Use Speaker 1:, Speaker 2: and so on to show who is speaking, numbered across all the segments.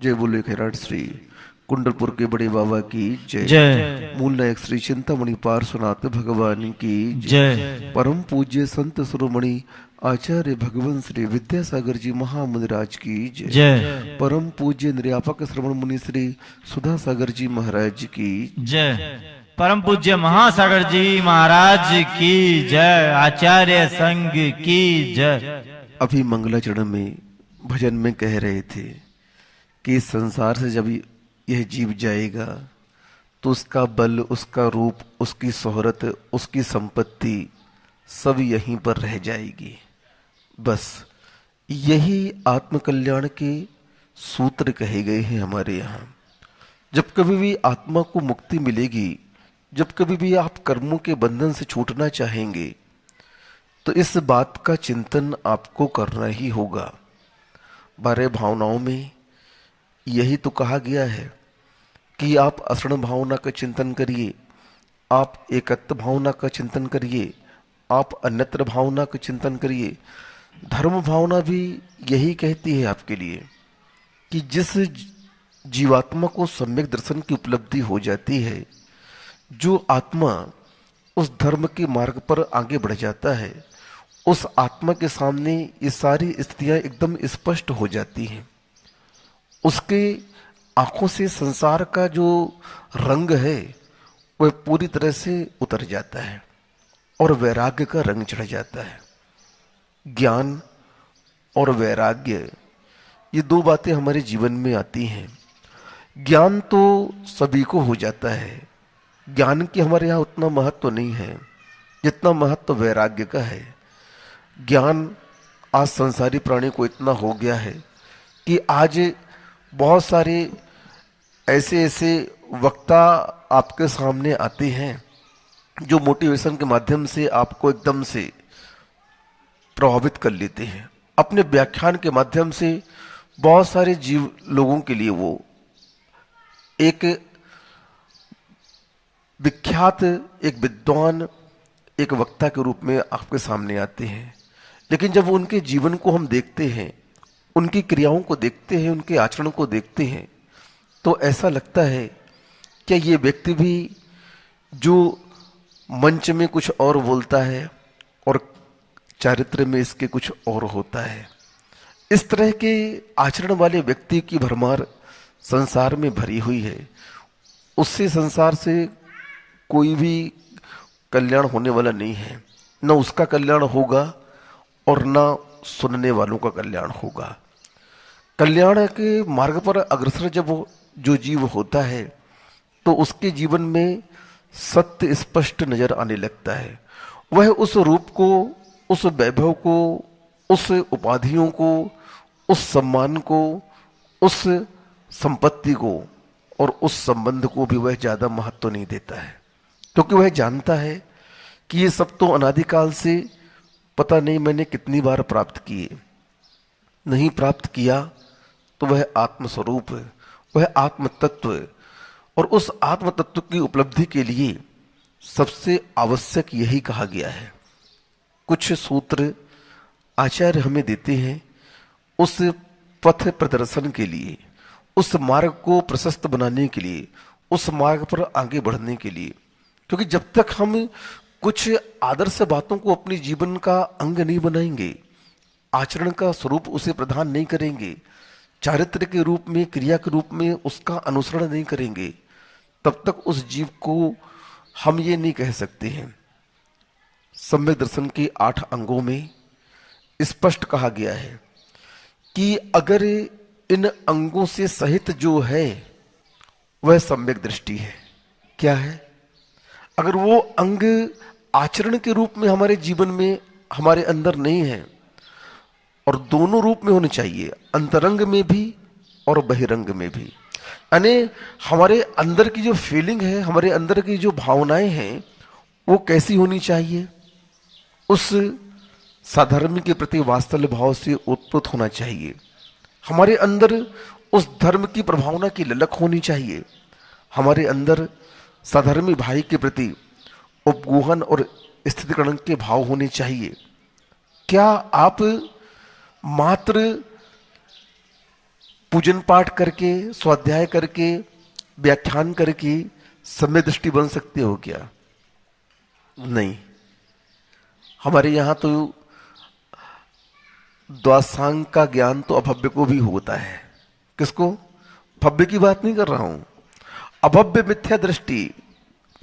Speaker 1: जय बोले खैराट श्री कुंडलपुर के बड़े बाबा की जय।
Speaker 2: जय
Speaker 1: मूल नायक श्री चिंतामणि पार्श्वनाथ भगवान की जय।
Speaker 2: जय
Speaker 1: परम पूज्य संत शिरोमणि आचार्य भगवान श्री विद्यासागर जी महामुनिराज की जय।
Speaker 2: जय
Speaker 1: परम पूज्य निर्यापक श्रवण मुनि श्री सुधा सागर जी महाराज की
Speaker 2: जय। परम पूज्य महासागर जी महाराज की जय। आचार्य संघ की जय।
Speaker 1: अभी मंगलाचरण में भजन में कह रहे थे कि इस संसार से जब यह जीव जाएगा तो उसका बल, उसका रूप, उसकी शोहरत, उसकी संपत्ति सब यहीं पर रह जाएगी। बस यही आत्मकल्याण के सूत्र कहे गए हैं हमारे यहाँ। जब कभी भी आत्मा को मुक्ति मिलेगी, जब कभी भी आप कर्मों के बंधन से छूटना चाहेंगे, तो इस बात का चिंतन आपको करना ही होगा। 12 भावनाओं में यही तो कहा गया है कि आप असरण भावना का चिंतन करिए, आप एकत्व भावना का चिंतन करिए, आप अन्यत्र भावना का चिंतन करिए। धर्म भावना भी यही कहती है आपके लिए कि जिस जीवात्मा को सम्यक दर्शन की उपलब्धि हो जाती है, जो आत्मा उस धर्म के मार्ग पर आगे बढ़ जाता है, उस आत्मा के सामने ये सारी स्थितियां एकदम स्पष्ट हो जाती हैं। उसके आंखों से संसार का जो रंग है वह पूरी तरह से उतर जाता है और वैराग्य का रंग चढ़ जाता है। ज्ञान और वैराग्य, ये दो बातें हमारे जीवन में आती हैं। ज्ञान तो सभी को हो जाता है, ज्ञान की हमारे यहाँ उतना महत्व नहीं है जितना महत्व वैराग्य का है। ज्ञान आज संसारी प्राणी को इतना हो गया है कि आज बहुत सारे ऐसे ऐसे वक्ता आपके सामने आते हैं जो मोटिवेशन के माध्यम से आपको एकदम से प्रभावित कर लेते हैं। अपने व्याख्यान के माध्यम से बहुत सारे जीव लोगों के लिए वो एक विख्यात, एक विद्वान, एक वक्ता के रूप में आपके सामने आते हैं। लेकिन जब उनके जीवन को हम देखते हैं, उनकी क्रियाओं को देखते हैं, उनके आचरण को देखते हैं, तो ऐसा लगता है कि ये व्यक्ति भी जो मंच में कुछ और बोलता है और चारित्र में इसके कुछ और होता है। इस तरह के आचरण वाले व्यक्ति की भरमार संसार में भरी हुई है। उससे संसार से कोई भी कल्याण होने वाला नहीं है। न उसका कल्याण होगा और न सुनने वालों का कल्याण होगा। कल्याण के मार्ग पर अग्रसर जब जो जीव होता है तो उसके जीवन में सत्य स्पष्ट नजर आने लगता है। वह उस रूप को, उस वैभव को, उस उपाधियों को, उस सम्मान को, उस संपत्ति को और उस संबंध को भी वह ज्यादा महत्व नहीं देता है, क्योंकि वह जानता है कि ये सब तो अनादिकाल से पता नहीं मैंने कितनी बार प्राप्त किए। नहीं प्राप्त किया तो वह आत्मस्वरूप है, वह आत्म तत्व है। और उस आत्म तत्व की उपलब्धि के लिए सबसे आवश्यक यही कहा गया है। कुछ सूत्र आचार्य हमें देते हैं उस पथ प्रदर्शन के लिए, उस मार्ग को प्रशस्त बनाने के लिए, उस मार्ग पर आगे बढ़ने के लिए। क्योंकि जब तक हम कुछ आदर्श बातों को अपने जीवन का अंग नहीं बनाएंगे, आचरण का स्वरूप उसे प्रदान नहीं करेंगे, चारित्र के रूप में, क्रिया के रूप में उसका अनुसरण नहीं करेंगे, तब तक उस जीव को हम ये नहीं कह सकते हैं। सम्यक दर्शन के 8 अंगों में स्पष्ट कहा गया है कि अगर इन अंगों से सहित जो है वह सम्यक दृष्टि है। क्या है? अगर वो अंग आचरण के रूप में हमारे जीवन में, हमारे अंदर नहीं है, और दोनों रूप में होने चाहिए, अंतरंग में भी और बहिरंग में भी। यानी हमारे अंदर की जो फीलिंग है, हमारे अंदर की जो भावनाएं हैं, वो कैसी होनी चाहिए? उस साधर्म के प्रति वात्सल्य भाव से उत्पन्न होना चाहिए। हमारे अंदर उस धर्म की प्रभावना की ललक होनी चाहिए। हमारे अंदर साधर्मी भाई के प्रति उपगोहन और स्थितिकरण के भाव होने चाहिए। क्या आप मात्र पूजन पाठ करके, स्वाध्याय करके, व्याख्यान करके सम्यक दृष्टि बन सकते हो क्या? नहीं। हमारे यहां तो द्वासांग का ज्ञान तो अभव्य को भी होता है। किसको? भव्य की बात नहीं कर रहा हूं। अभव्य मिथ्या दृष्टि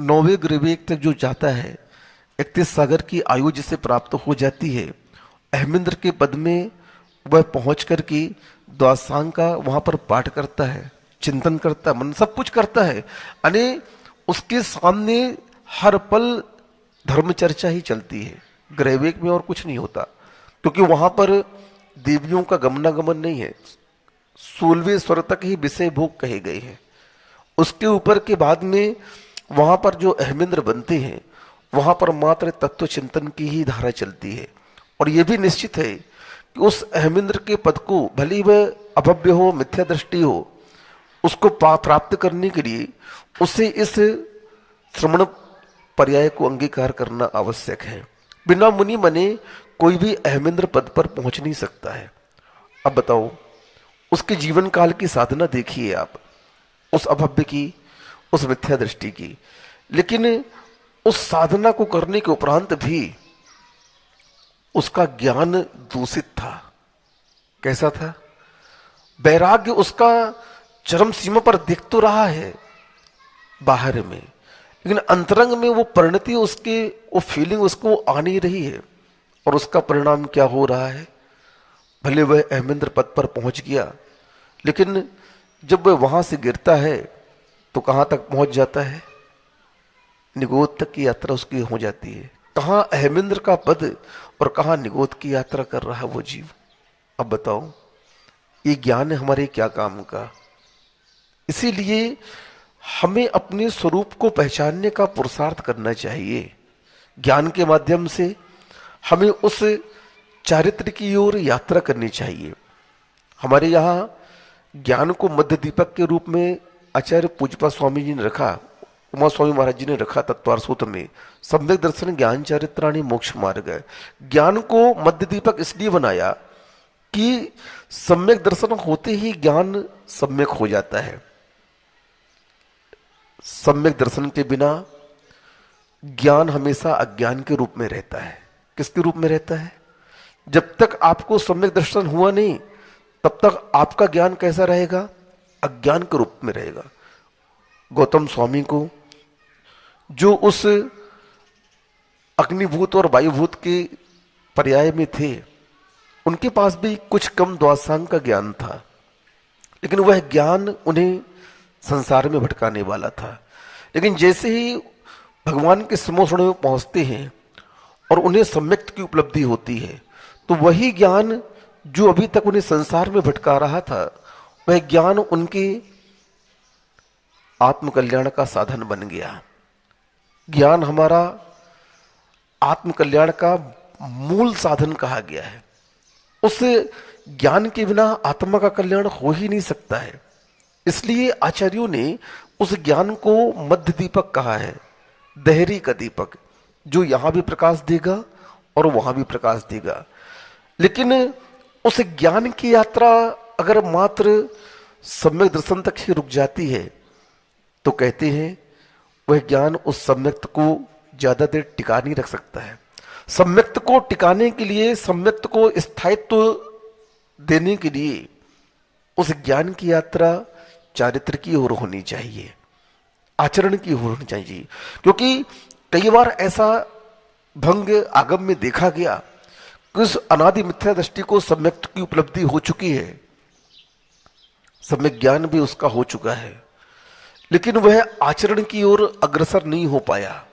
Speaker 1: 9वें ग्रहवेग तक जो जाता है, 31 सागर की आयु जिसे प्राप्त हो जाती है, अहमिंद्र के पद में वह पहुंच करके द्वासांग का वहां पर पाठ करता है, चिंतन करता है, मन सब कुछ करता है। यानी उसके सामने हर पल धर्म चर्चा ही चलती है। ग्रहवेग में और कुछ नहीं होता, क्योंकि वहां पर देवियों का गमनागमन नहीं है। 16वें स्वर तक ही विषय भोग कहे गए हैं। उसके ऊपर के बाद में वहां पर जो अहमिंद्र बनते हैं, वहां पर मात्र तत्व चिंतन की ही धारा चलती है। और यह भी निश्चित है कि उस अहमिंद्र के पद को, भले वह अभव्य हो, मिथ्या दृष्टि हो, उसको प्राप्त करने के लिए उसे इस श्रवण पर्याय को अंगीकार करना आवश्यक है। बिना मुनि मने कोई भी अहमिंद्र पद पर पहुंच नहीं सकता है। अब बताओ, उसके जीवन काल की साधना देखिए आप, उस अभव्य की, उस मिथ्या दृष्टि की। लेकिन उस साधना को करने के उपरांत भी उसका ज्ञान दूषित था। कैसा था? वैराग्य उसका चरम सीमा पर दिख तो रहा है बाहर में, लेकिन अंतरंग में वो परिणति, उसके वो फीलिंग उसको आ नहीं रही है। और उसका परिणाम क्या हो रहा है? भले वह अहमिंद्र पद पर पहुंच गया, लेकिन जब वह वहां से गिरता है तो कहां तक पहुंच जाता है? निगोद तक की यात्रा उसकी हो जाती है। कहां अहमिंद्र का पद और कहां निगोद की यात्रा कर रहा है वो जीव। अब बताओ, ये ज्ञान है हमारे क्या काम का? इसीलिए हमें अपने स्वरूप को पहचानने का पुरुषार्थ करना चाहिए। ज्ञान के माध्यम से हमें उस चारित्र की ओर यात्रा करनी चाहिए। हमारे यहां ज्ञान को मध्य दीपक के रूप में आचार्य पूज्यपा स्वामी जी ने रखा, उमा स्वामी महाराज जी ने रखा तत्वार सूत्र में, सम्यक दर्शन ज्ञान चारित्राणि मोक्ष मार्ग है। ज्ञान को मध्य दीपक इसलिए बनाया कि सम्यक दर्शन होते ही ज्ञान सम्यक हो जाता है। सम्यक दर्शन के बिना ज्ञान हमेशा अज्ञान के रूप में रहता है। किसके रूप में रहता है? जब तक आपको सम्यक दर्शन हुआ नहीं, तब तक आपका ज्ञान कैसा रहेगा? अज्ञान के रूप में रहेगा। गौतम स्वामी को जो उस अग्निभूत और वायुभूत के पर्याय में थे, उनके पास भी कुछ कम द्वासांग का ज्ञान था, लेकिन वह ज्ञान उन्हें संसार में भटकाने वाला था। लेकिन जैसे ही भगवान के समोषण में पहुंचते हैं और उन्हें सम्यक की उपलब्धि होती है, तो वही ज्ञान जो अभी तक उन्हें संसार में भटका रहा था, वह ज्ञान उनके आत्मकल्याण का साधन बन गया। ज्ञान हमारा आत्मकल्याण का मूल साधन कहा गया है। उस ज्ञान के बिना आत्मा का कल्याण हो ही नहीं सकता है। इसलिए आचार्यों ने उस ज्ञान को मध्य दीपक कहा है, दहरी का दीपक, जो यहां भी प्रकाश देगा और वहां भी प्रकाश देगा। लेकिन उस ज्ञान की यात्रा अगर मात्र सम्यक दर्शन तक ही रुक जाती है, तो कहते हैं वह ज्ञान उस सम्यक्त को ज्यादा देर टिका नहीं रख सकता है। सम्यक्त को टिकाने के लिए, सम्यक्त को स्थायित्व देने के लिए उस ज्ञान की यात्रा चारित्र की ओर होनी चाहिए, आचरण की ओर होनी चाहिए। क्योंकि कई बार ऐसा भंग आगम में देखा गया कि उस अनादि मिथ्या दृष्टि को सम्यक्त की उपलब्धि हो चुकी है, सम्यक ज्ञान भी उसका हो चुका है, लेकिन वह आचरण की ओर अग्रसर नहीं हो पाया।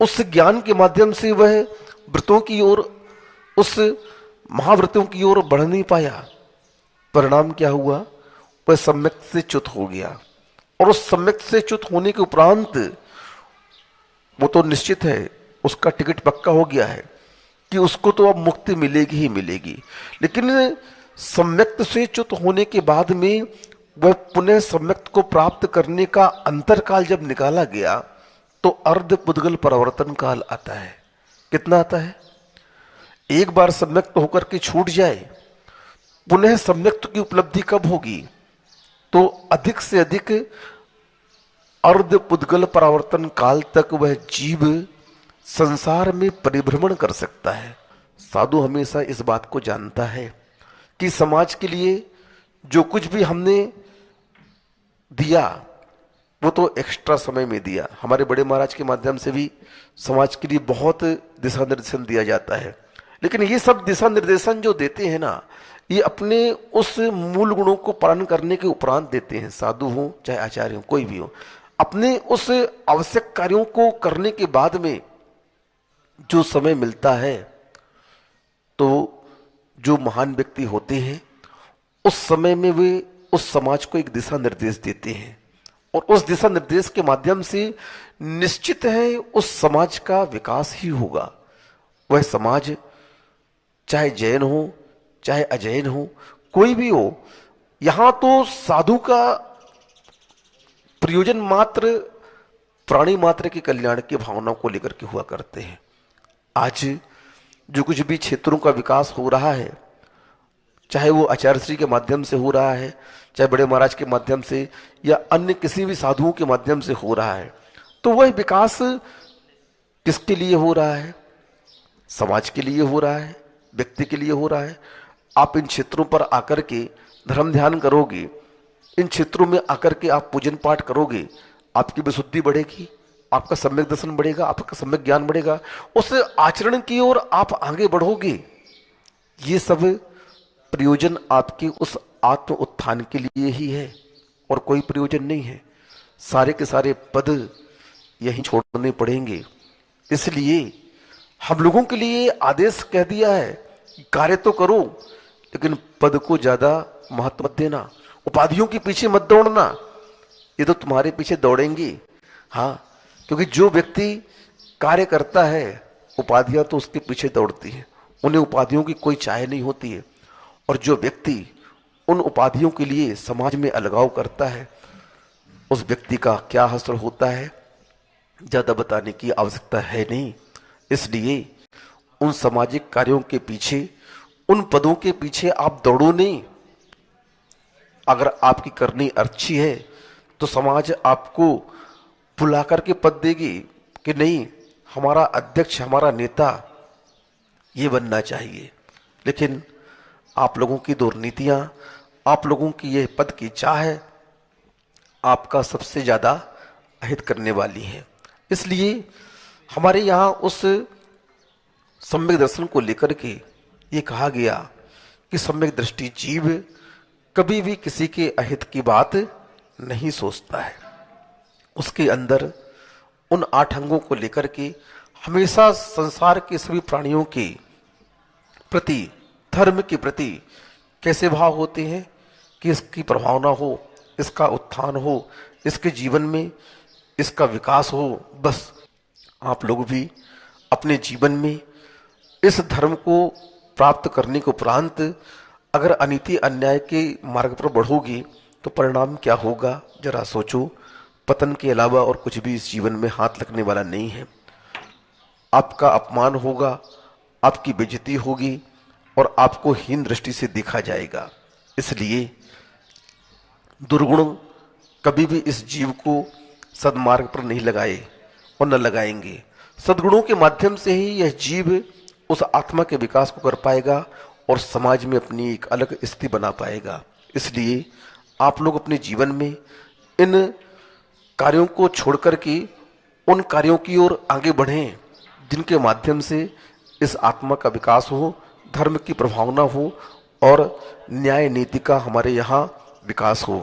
Speaker 1: उस ज्ञान के माध्यम से वह व्रतों की ओर, उस महाव्रतों की ओर बढ़ नहीं पाया। परिणाम क्या हुआ? वह सम्यक से च्युत हो गया। और उस सम्यक से च्युत होने के उपरांत वो तो निश्चित है, उसका टिकट पक्का हो गया है कि उसको तो अब मुक्ति मिलेगी ही मिलेगी। लेकिन सम्यक्त से च्युत होने के बाद में वह पुनः सम्यक्त को प्राप्त करने का अंतरकाल जब निकाला गया, तो अर्ध पुद्गल परिवर्तन काल आता है। कितना आता है? एक बार सम्यक्त होकर के छूट जाए, पुनः सम्यक्त की उपलब्धि कब होगी? तो अधिक से अधिक अर्ध पुद्गल परावर्तन काल तक वह जीव संसार में परिभ्रमण कर सकता है। साधु हमेशा इस बात को जानता है कि समाज के लिए जो कुछ भी हमने दिया वो तो एक्स्ट्रा समय में दिया। हमारे बड़े महाराज के माध्यम से भी समाज के लिए बहुत दिशा निर्देशन दिया जाता है, लेकिन ये सब दिशा निर्देशन जो देते हैं ना, ये अपने उस मूल गुणों को पालन करने के उपरांत देते हैं। साधु हो चाहे आचार्य हो, कोई भी हो, अपने उस आवश्यक कार्यों को करने के बाद में जो समय मिलता है, तो जो महान व्यक्ति होते हैं उस समय में वे उस समाज को एक दिशा निर्देश देते हैं, और उस दिशा निर्देश के माध्यम से निश्चित है उस समाज का विकास ही होगा। वह समाज चाहे जैन हो चाहे अजैन हो, कोई भी हो, यहां तो साधु का प्रयोजन मात्र प्राणी मात्र के कल्याण की भावना को लेकर के हुआ करते हैं। आज जो कुछ भी क्षेत्रों का विकास हो रहा है, चाहे वो आचार्य श्री के माध्यम से हो रहा है, चाहे बड़े महाराज के माध्यम से, या अन्य किसी भी साधुओं के माध्यम से हो रहा है, तो वह विकास किसके लिए हो रहा है? समाज के लिए हो रहा है, व्यक्ति के लिए हो रहा है। आप इन क्षेत्रों पर आकर के धर्म ध्यान करोगे, इन क्षेत्रों में आकर के आप पूजन पाठ करोगे, आपकी विशुद्धि बढ़ेगी, आपका सम्यक दर्शन बढ़ेगा, आपका सम्यक ज्ञान बढ़ेगा, उस आचरण की ओर आप आगे बढ़ोगे। ये सब प्रयोजन आपके उस आत्म उत्थान के लिए ही है और कोई प्रयोजन नहीं है। सारे के सारे पद यहीं छोड़ने पड़ेंगे। इसलिए हम लोगों के लिए आदेश कह दिया है, कार्य तो करो लेकिन पद को ज्यादा महत्व मत देना, उपाधियों के पीछे मत दौड़ना, ये तो तुम्हारे पीछे दौड़ेंगी। हाँ, क्योंकि जो व्यक्ति कार्य करता है उपाधियां तो उसके पीछे दौड़ती हैं, उन्हें उपाधियों की कोई चाह नहीं होती है। और जो व्यक्ति उन उपाधियों के लिए समाज में अलगाव करता है, उस व्यक्ति का क्या हासिल होता है ज्यादा बताने की आवश्यकता है नहीं। इसलिए उन सामाजिक कार्यों के पीछे, उन पदों के पीछे आप दौड़ो नहीं। अगर आपकी करनी अच्छी है तो समाज आपको बुला करके पद देगी कि नहीं, हमारा अध्यक्ष, हमारा नेता ये बनना चाहिए। लेकिन आप लोगों की दुर्नीतियां, आप लोगों की यह पद की चाह है, आपका सबसे ज्यादा अहित करने वाली है। इसलिए हमारे यहां उस सम्यक दर्शन को लेकर के ये कहा गया कि सम्यक दृष्टि जीव कभी भी किसी के अहित की बात नहीं सोचता है। उसके अंदर उन 8 अंगों को लेकर के हमेशा संसार के सभी प्राणियों के प्रति, धर्म के प्रति कैसे भाव होते हैं कि इसकी प्रभावना हो, इसका उत्थान हो, इसके जीवन में इसका विकास हो। बस आप लोग भी अपने जीवन में इस धर्म को प्राप्त करने के उपरांत अगर अनीति अन्याय के मार्ग पर बढ़ोगी तो परिणाम क्या होगा जरा सोचो। पतन के अलावा और कुछ भी इस जीवन में हाथ लगने वाला नहीं है। आपका अपमान होगा, आपकी बेइज्जती होगी और आपको हीन दृष्टि से देखा जाएगा। इसलिए दुर्गुण कभी भी इस जीव को सदमार्ग पर नहीं लगाए और न लगाएंगे। सद्गुणों के माध्यम से ही यह जीव उस आत्मा के विकास को कर पाएगा और समाज में अपनी एक अलग स्थिति बना पाएगा। इसलिए आप लोग अपने जीवन में इन कार्यों को छोड़कर के उन कार्यों की ओर आगे बढ़ें जिनके माध्यम से इस आत्मा का विकास हो, धर्म की प्रभावना हो और न्याय नीति का हमारे यहाँ विकास हो।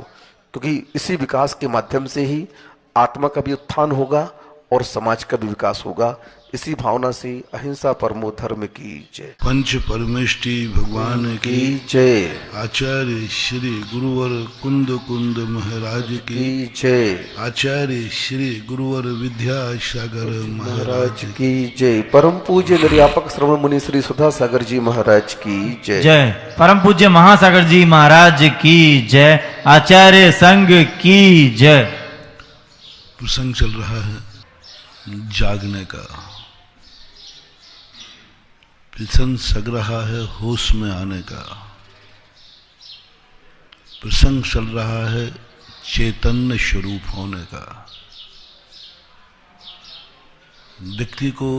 Speaker 1: क्योंकि इसी विकास के माध्यम से ही आत्मा का भी उत्थान होगा और समाज का भी विकास होगा। इसी भावना से अहिंसा परमो धर्म की जय।
Speaker 3: पंच परमेष्टि भगवान की
Speaker 1: जय।
Speaker 3: आचार्य श्री गुरुवर कुंद कुंद महाराज की
Speaker 1: जय।
Speaker 3: आचार्य श्री गुरुवर विद्यासागर महाराज
Speaker 1: की जय। परम पूज्य निर्यापक श्रवण मुनि श्री सुधा सागर जी महाराज की जय।
Speaker 2: जय। परम पूज्य महासागर जी महाराज की जय। आचार्य संघ की जय।
Speaker 3: प्रसंग चल रहा है जागने का। प्रसंग सग रहा है होश में आने का। प्रसंग चल रहा है चैतन्य स्वरूप होने का। व्यक्ति को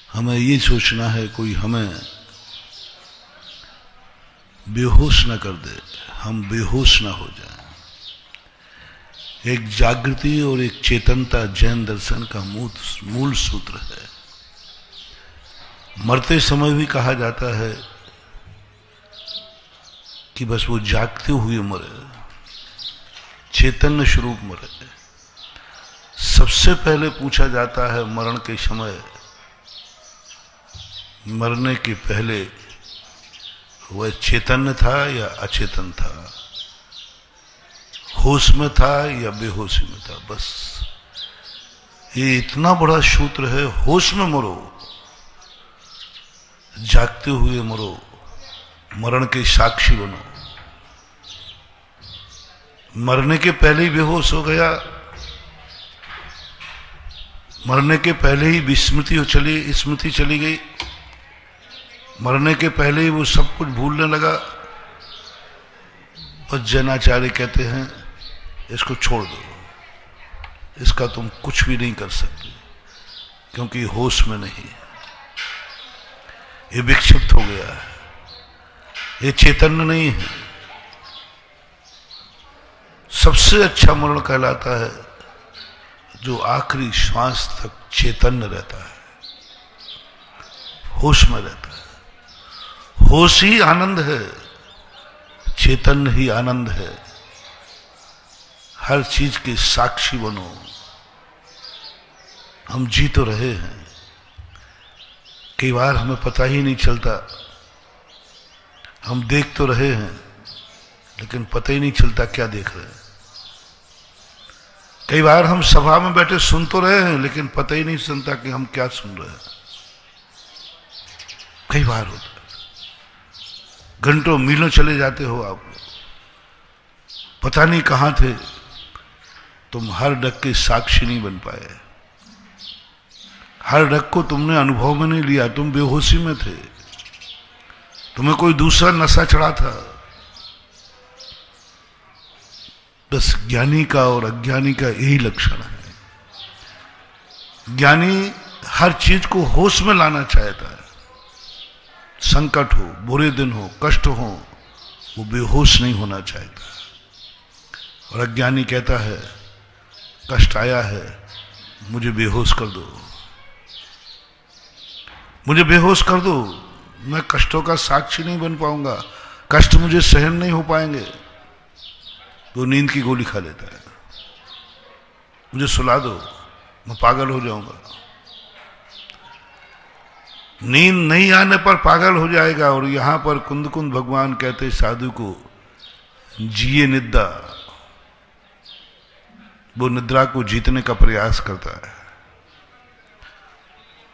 Speaker 3: हमें ये सोचना है कोई हमें बेहोश न कर दे, हम बेहोश ना हो जाएं। एक जागृति और एक चेतनता जैन दर्शन का मूल सूत्र है। मरते समय भी कहा जाता है कि बस वो जागते हुए मरे, चैतन्य स्वरूप मरे। सबसे पहले पूछा जाता है मरण के समय, मरने के पहले वह चैतन्य था या अचेतन था, होश में था या बेहोशी में था। बस ये इतना बड़ा सूत्र है। होश में मरो, जागते हुए मरो, मरण के साक्षी बनो। मरने के पहले ही बेहोश हो गया, मरने के पहले ही स्मृति चली गई, मरने के पहले ही वो सब कुछ भूलने लगा, बस जैनाचार्य कहते हैं इसको छोड़ दो, इसका तुम कुछ भी नहीं कर सकते, क्योंकि होश में नहीं है, ये विक्षिप्त हो गया है, ये चैतन्य नहीं है। सबसे अच्छा मरण कहलाता है जो आखिरी श्वास तक चैतन्य रहता है, होश में रहता है। होश ही आनंद है, चैतन्य ही आनंद है। हर चीज के साक्षी बनो। हम जी तो रहे हैं, कई बार हमें पता ही नहीं चलता। हम देख तो रहे हैं लेकिन पता ही नहीं चलता क्या देख रहे हैं। कई बार हम सभा में बैठे सुन तो रहे हैं लेकिन पता ही नहीं चलता कि हम क्या सुन रहे हैं। कई बार होता है, घंटों मीलों चले जाते हो आप, पता नहीं कहां थे, तुम हर डग के साक्षी नहीं बन पाए। हर डग को तुमने अनुभव में नहीं लिया, तुम बेहोशी में थे, तुम्हें कोई दूसरा नशा चढ़ा था। बस ज्ञानी का और अज्ञानी का यही लक्षण है। ज्ञानी हर चीज को होश में लाना चाहता है। संकट हो, बुरे दिन हो, कष्ट हो, वो बेहोश नहीं होना चाहता। और अज्ञानी कहता है कष्ट आया है, मुझे बेहोश कर दो, मुझे बेहोश कर दो, मैं कष्टों का साक्षी नहीं बन पाऊंगा, कष्ट मुझे सहन नहीं हो पाएंगे। वो नींद की गोली खा लेता है, मुझे सुला दो, मैं पागल हो जाऊंगा। नींद नहीं आने पर पागल हो जाएगा। और यहां पर कुंद कुंद भगवान कहते साधु को जिए निद्रा, वो निद्रा को जीतने का प्रयास करता है।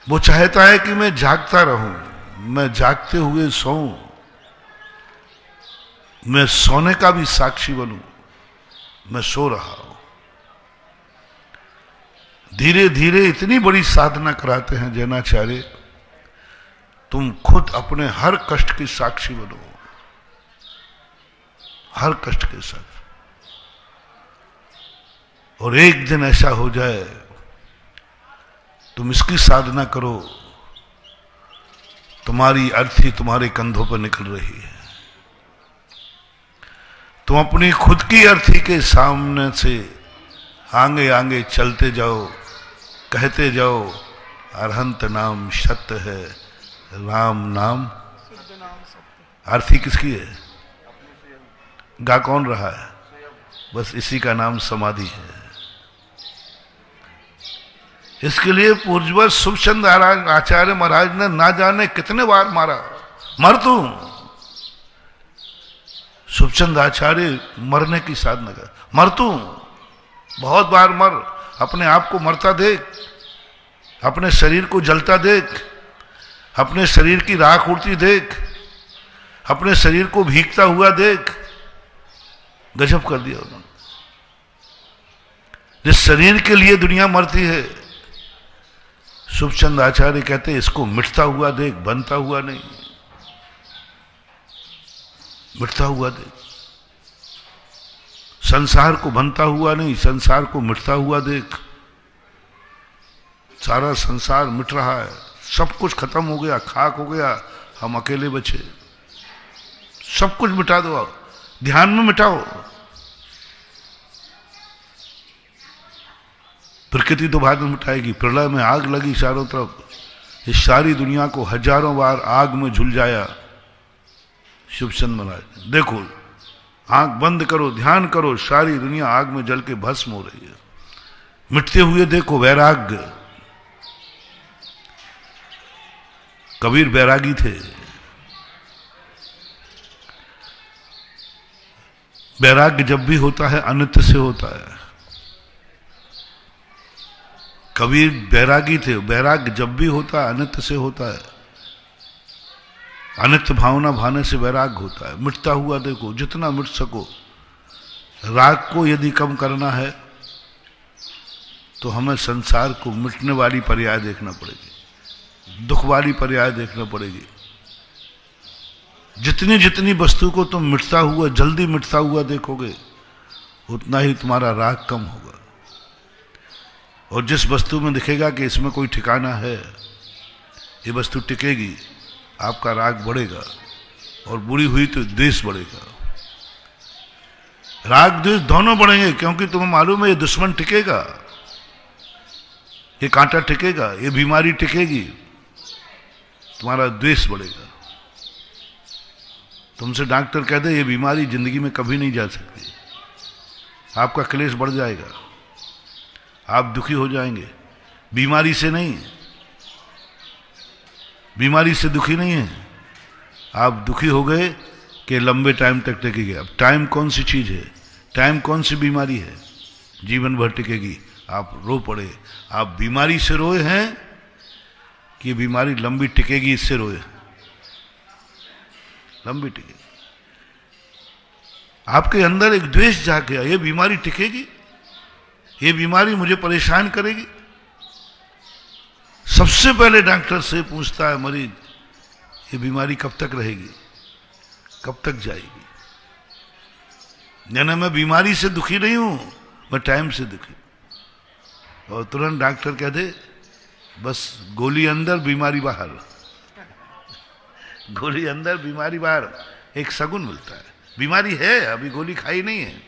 Speaker 3: वो चाहता है कि मैं जागता रहूं, मैं जागते हुए सोऊं, मैं सोने का भी साक्षी बनूं, मैं सो रहा हूं। धीरे धीरे इतनी बड़ी साधना कराते हैं जैनाचार्य, तुम खुद अपने हर कष्ट की साक्षी बनो, हर कष्ट के साथ। और एक दिन ऐसा हो जाए, तुम इसकी साधना करो, तुम्हारी अर्थी तुम्हारे कंधों पर निकल रही है, तुम अपनी खुद की अर्थी के सामने से आगे आगे चलते जाओ, कहते जाओ अरहंत नाम सत्य है, राम नाम अर्थी किसकी है? गा कौन रहा है? बस इसी का नाम समाधि है। इसके लिए पूज्यवर सुखचंद आचार्य महाराज ने ना जाने कितने बार मारा, मर तू। सुखचंद आचार्य मरने की साधना कर, मर तू, बहुत बार मर, अपने आप को मरता देख, अपने शरीर को जलता देख, अपने शरीर की राख उड़ती देख, अपने शरीर को भीगता हुआ देख। गजब कर दिया उन्होंने। जिस शरीर के लिए दुनिया मरती है, सुखचंद आचार्य कहते इसको मिटता हुआ देख, बनता हुआ नहीं। मिटता हुआ देख, संसार को बनता हुआ नहीं, संसार को मिटता हुआ देख। सारा संसार मिट रहा है, सब कुछ खत्म हो गया, खाक हो गया, हम अकेले बचे। सब कुछ मिटा दो, आप ध्यान में मिटाओ। प्रकृति तो बाद में मिटाएगी। प्रलय में आग लगी चारों तरफ, इस सारी दुनिया को हजारों बार आग में झुलझाया शुभचंद महाराज। देखो, आंख बंद करो, ध्यान करो, सारी दुनिया आग में जल के भस्म हो रही है। मिटते हुए देखो वैराग्य। कबीर बैरागी थे। वैराग्य जब भी होता है अनित्य से होता है। कबीर बैरागी थे। वैराग्य जब भी होता है अनित्य से होता है। अनित्य भावना भाने से वैराग्य होता है। मिटता हुआ देखो, जितना मिट सको। राग को यदि कम करना है तो हमें संसार को मिटने वाली पर्याय देखना पड़ेगी, दुख वाली पर्याय देखना पड़ेगी। जितनी जितनी वस्तु को तुम मिटता हुआ, जल्दी मिटता हुआ देखोगे, उतना ही तुम्हारा राग कम होगा। और जिस वस्तु में दिखेगा कि इसमें कोई ठिकाना है, ये वस्तु टिकेगी, आपका राग बढ़ेगा। और बुरी हुई तो द्वेष बढ़ेगा। राग द्वेष दोनों बढ़ेंगे, क्योंकि तुम्हें मालूम है ये दुश्मन टिकेगा, ये कांटा टिकेगा, ये बीमारी टिकेगी, तुम्हारा द्वेष बढ़ेगा। तुमसे डॉक्टर कह दे ये बीमारी जिंदगी में कभी नहीं जा सकती, आपका क्लेश बढ़ जाएगा, आप दुखी हो जाएंगे। बीमारी से नहीं, बीमारी से दुखी नहीं है, आप दुखी हो गए कि लंबे टाइम तक टिकेगी। अब टाइम कौन सी चीज है, टाइम कौन सी बीमारी है जीवन भर टिकेगी? आप रो पड़े, आप बीमारी से रोए हैं कि बीमारी लंबी टिकेगी इससे रोए? लंबी टिकेगी। आपके अंदर एक द्वेष जाग गया, ये बीमारी टिकेगी, ये बीमारी मुझे परेशान करेगी। सबसे पहले डॉक्टर से पूछता है मरीज, ये बीमारी कब तक रहेगी, कब तक जाएगी? यानी मैं बीमारी से दुखी नहीं हूं, मैं टाइम से दुखी। और तुरंत डॉक्टर कह दे बस गोली अंदर बीमारी बाहर, गोली अंदर बीमारी बाहर, एक सगुन मिलता है। बीमारी है, अभी गोली खाई नहीं है,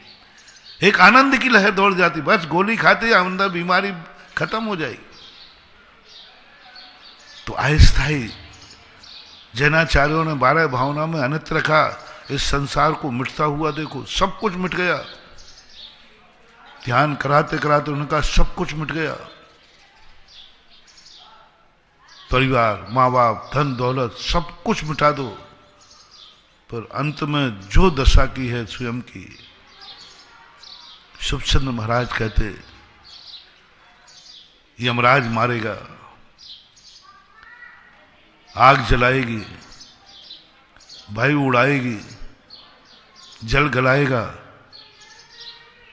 Speaker 3: एक आनंद की लहर दौड़ जाती, बस गोली खाते अंदर बीमारी खत्म हो जाएगी। तो अस्थायी जैनाचार्यों ने 12 भावना में अनित्य रखा। इस संसार को मिटता हुआ देखो, सब कुछ मिट गया। ध्यान कराते कराते उनका सब कुछ मिट गया। परिवार, माँ बाप, धन दौलत सब कुछ मिटा दो, पर अंत में जो दशा की है स्वयं की। शुभचंद महाराज कहते यमराज मारेगा, आग जलाएगी, वायु उड़ाएगी, जल गलाएगा,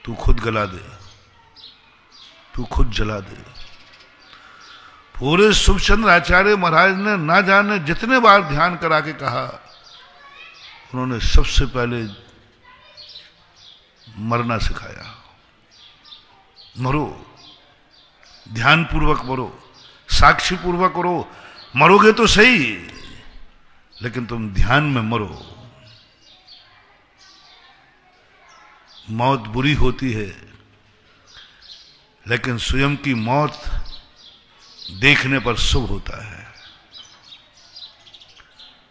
Speaker 3: तू खुद गला दे, तू खुद जला दे। पूरे शुभचंद्र आचार्य महाराज ने ना जाने जितने बार ध्यान करा के कहा, उन्होंने सबसे पहले मरना सिखाया। मरो, ध्यान पूर्वक मरो, साक्षी पूर्वक मरो। मरोगे तो सही, लेकिन तुम ध्यान में मरो। मौत बुरी होती है, लेकिन स्वयं की मौत देखने पर शुभ होता है।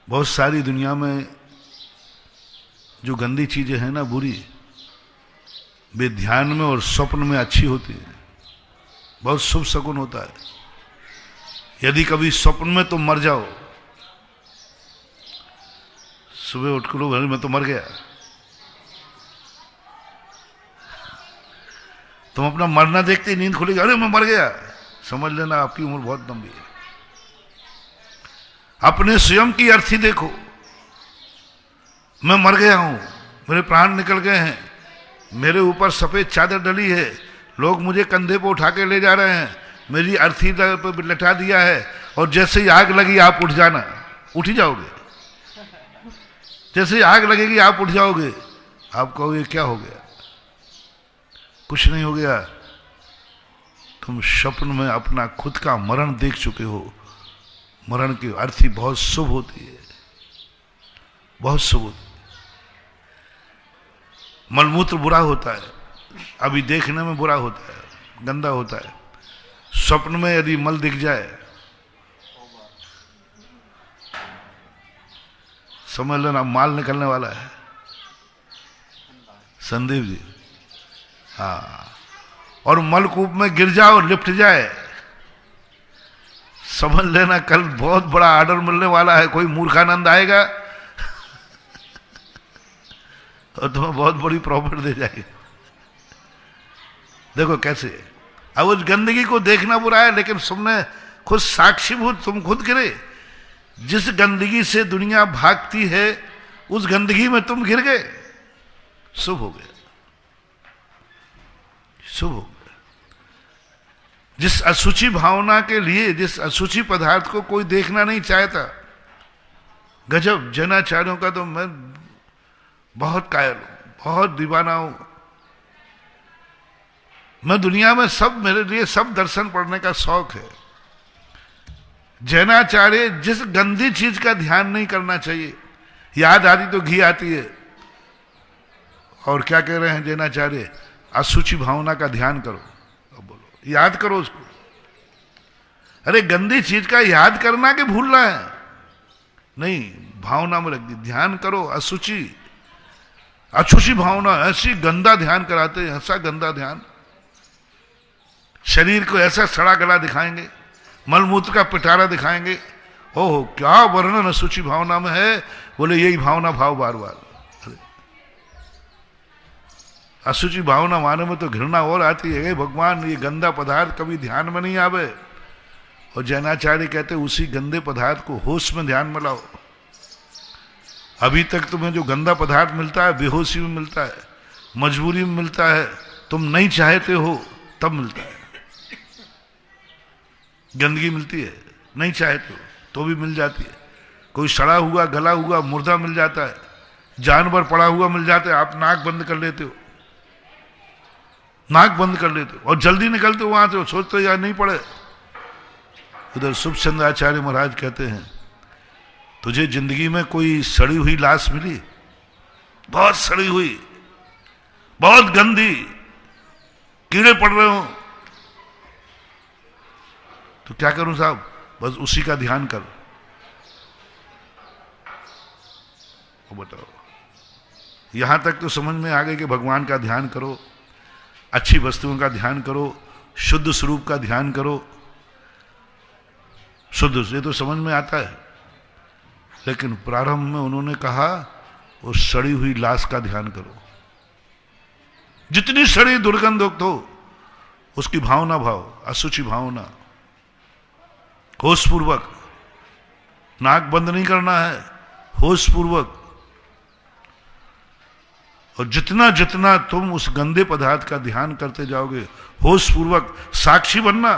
Speaker 3: बहुत सारी दुनिया में जो गंदी चीजें हैं ना, बुरी, वे ध्यान में और स्वप्न में अच्छी होती है, बहुत शुभ शकुन होता है। यदि कभी स्वप्न में तुम मर जाओ, सुबह उठ कर भाई मैं तो मर गया, तुम अपना मरना देखते ही नींद खुलेगी, अरे मैं मर गया, समझ लेना आपकी उम्र बहुत लंबी है। अपने स्वयं की अर्थी देखो, मैं मर गया हूं, मेरे प्राण निकल गए हैं, मेरे ऊपर सफेद चादर डली है, लोग मुझे कंधे पर उठा के ले जा रहे हैं, मेरी अर्थी पर लटा दिया है, और जैसे ही आग लगी आप उठ जाना, उठ ही जाओगे। जैसे आग लगेगी आप उठ जाओगे, आप कहोगे क्या हो गया? कुछ नहीं हो गया, तुम स्वप्न में अपना खुद का मरण देख चुके हो। मरण की अर्थी बहुत शुभ होती है, बहुत शुभ होती है। मलमूत्र बुरा होता है, अभी देखने में बुरा होता है, गंदा होता है। स्वप्न में यदि मल दिख जाए, समझ लेना माल निकलने वाला है। संदीप जी, हाँ, और मलकूप में गिर जाओ, लिपट जाए, समझ लेना कल बहुत बड़ा ऑर्डर मिलने वाला है। कोई मूर्खानंद आएगा और तुम्हें बहुत बड़ी प्रॉफिट दे जाएगी। देखो कैसे, अब उस गंदगी को देखना बुरा है, लेकिन तुमने खुद साक्षीभूत, तुम खुद गिरे। जिस गंदगी से दुनिया भागती है, उस गंदगी में तुम गिर गए, शुभ हो गया, शुभ हो गया। जिस अशुचि भावना के लिए, जिस अशुचि पदार्थ को कोई देखना नहीं चाहता, गजब जैनाचार्यों का तो मैं बहुत कायल हूं, बहुत दीवाना हूं। मैं दुनिया में सब, मेरे लिए सब दर्शन पढ़ने का शौक है। जैनाचार्य जिस गंदी चीज का ध्यान नहीं करना चाहिए, याद आती तो घी आती है। और क्या कह रहे हैं जैनाचार्य? अशुचि भावना का ध्यान करो। अब बोलो, याद करो उसको। अरे गंदी चीज का याद करना कि भूलना है? नहीं, भावना में रख दी, ध्यान करो। अशुचि, अशुचि भावना, ऐसी गंदा ध्यान कराते हैं, ऐसा गंदा ध्यान। शरीर को ऐसा सड़ा गला दिखाएंगे, मलमूत्र का पिटारा दिखाएंगे। ओहो, क्या वर्णन अशुचि भावना में है। बोले यही भावना भाव बार बार। अशुचि भावना माने में तो घृणा और आती है। भगवान, ये गंदा पदार्थ कभी ध्यान में नहीं आवे। और जैनाचार्य कहते उसी गंदे पदार्थ को होश में ध्यान में लाओ। अभी तक तुम्हें जो गंदा पदार्थ मिलता है, बेहोशी में मिलता है, मजबूरी में मिलता है, तुम नहीं चाहते हो तब मिलता है। गंदगी मिलती है, नहीं चाहते हो तो भी मिल जाती है। कोई सड़ा हुआ, गला हुआ मुर्दा मिल जाता है, जानवर पड़ा हुआ मिल जाता है, आप नाक बंद कर लेते हो, नाक बंद कर लेते हो और जल्दी निकलते हो वहां से, सोचते हो यार नहीं पड़े। उधर शुभचंद्र आचार्य महाराज कहते हैं, तुझे जिंदगी में कोई सड़ी हुई लाश मिली, बहुत सड़ी हुई, बहुत गंदी, कीड़े पड़ रहे हो, तो क्या करूं साहब? बस उसी का ध्यान कर। बताओ, यहां तक तो समझ में आ गई कि भगवान का ध्यान करो, अच्छी वस्तुओं का ध्यान करो, शुद्ध स्वरूप का ध्यान करो। शुद्ध, ये तो समझ में आता है। लेकिन प्रारंभ में उन्होंने कहा वो सड़ी हुई लाश का ध्यान करो। जितनी सड़ी दुर्गंधयुक्त हो उसकी भावना भाव, अशुचि भावना, होश पूर्वक। नाक बंद नहीं करना है, होश पूर्वक। और जितना जितना तुम उस गंदे पदार्थ का ध्यान करते जाओगे, होश पूर्वक साक्षी बनना।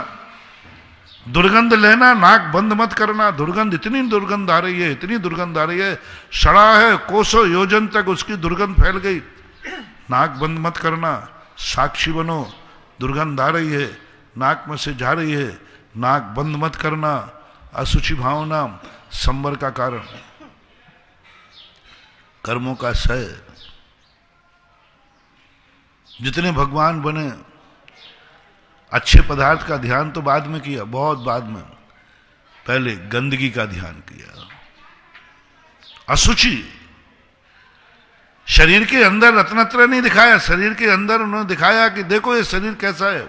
Speaker 3: दुर्गंध लेना, नाक बंद मत करना। दुर्गंध, इतनी दुर्गंध आ रही है, इतनी दुर्गंध आ रही है, सड़ा है, कोसों योजन तक उसकी दुर्गंध फैल गई। नाक बंद मत करना, साक्षी बनो। दुर्गंध आ रही है, नाक में से जा रही है, नाक बंद मत करना। अशुचि भावना संवर का कारण, कर्मों का क्षय। जितने भगवान बने, अच्छे पदार्थ का ध्यान तो बाद में किया, बहुत बाद में। पहले गंदगी का ध्यान किया, अशुचि। शरीर के अंदर रत्नत्र नहीं दिखाया, शरीर के अंदर उन्होंने दिखाया कि देखो ये शरीर कैसा है।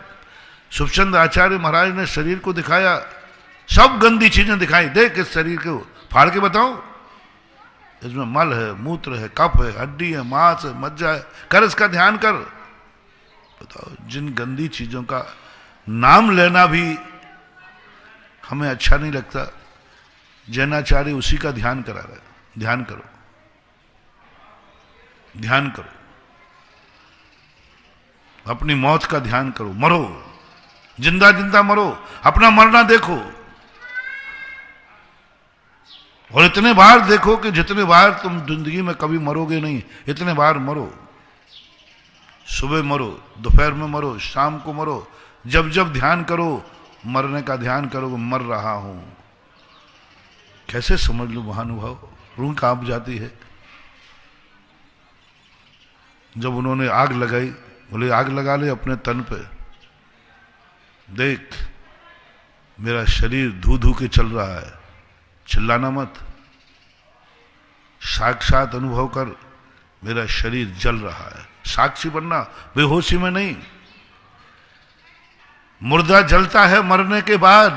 Speaker 3: शुभचंद्र आचार्य महाराज ने शरीर को दिखाया, सब गंदी चीजें दिखाई। देख इस शरीर को फाड़ के बताओ, इसमें मल है, मूत्र है, कफ है, हड्डी है, मांस है, मज्जा है, कर इसका ध्यान कर। बताओ, जिन गंदी चीजों का नाम लेना भी हमें अच्छा नहीं लगता, जैनाचार्य उसी का ध्यान करा रहे। ध्यान करो, ध्यान करो, अपनी मौत का ध्यान करो। मरो, जिंदा जिंदा मरो, अपना मरना देखो। और इतने बार देखो कि जितने बार तुम जिंदगी में कभी मरोगे नहीं, इतने बार मरो। सुबह मरो, दोपहर में मरो, शाम को मरो, जब जब ध्यान करो, मरने का ध्यान करो, मर रहा हूं। कैसे समझ लो महानुभाव, रूह कांप जाती है। जब उन्होंने आग लगाई, बोले आग लगा ले अपने तन पे, देख मेरा शरीर धू धू के चल रहा है, चिल्लाना मत, साक्षात अनुभव कर, मेरा शरीर जल रहा है। साक्षी बनना, बेहोशी में नहीं। मुर्दा जलता है मरने के बाद,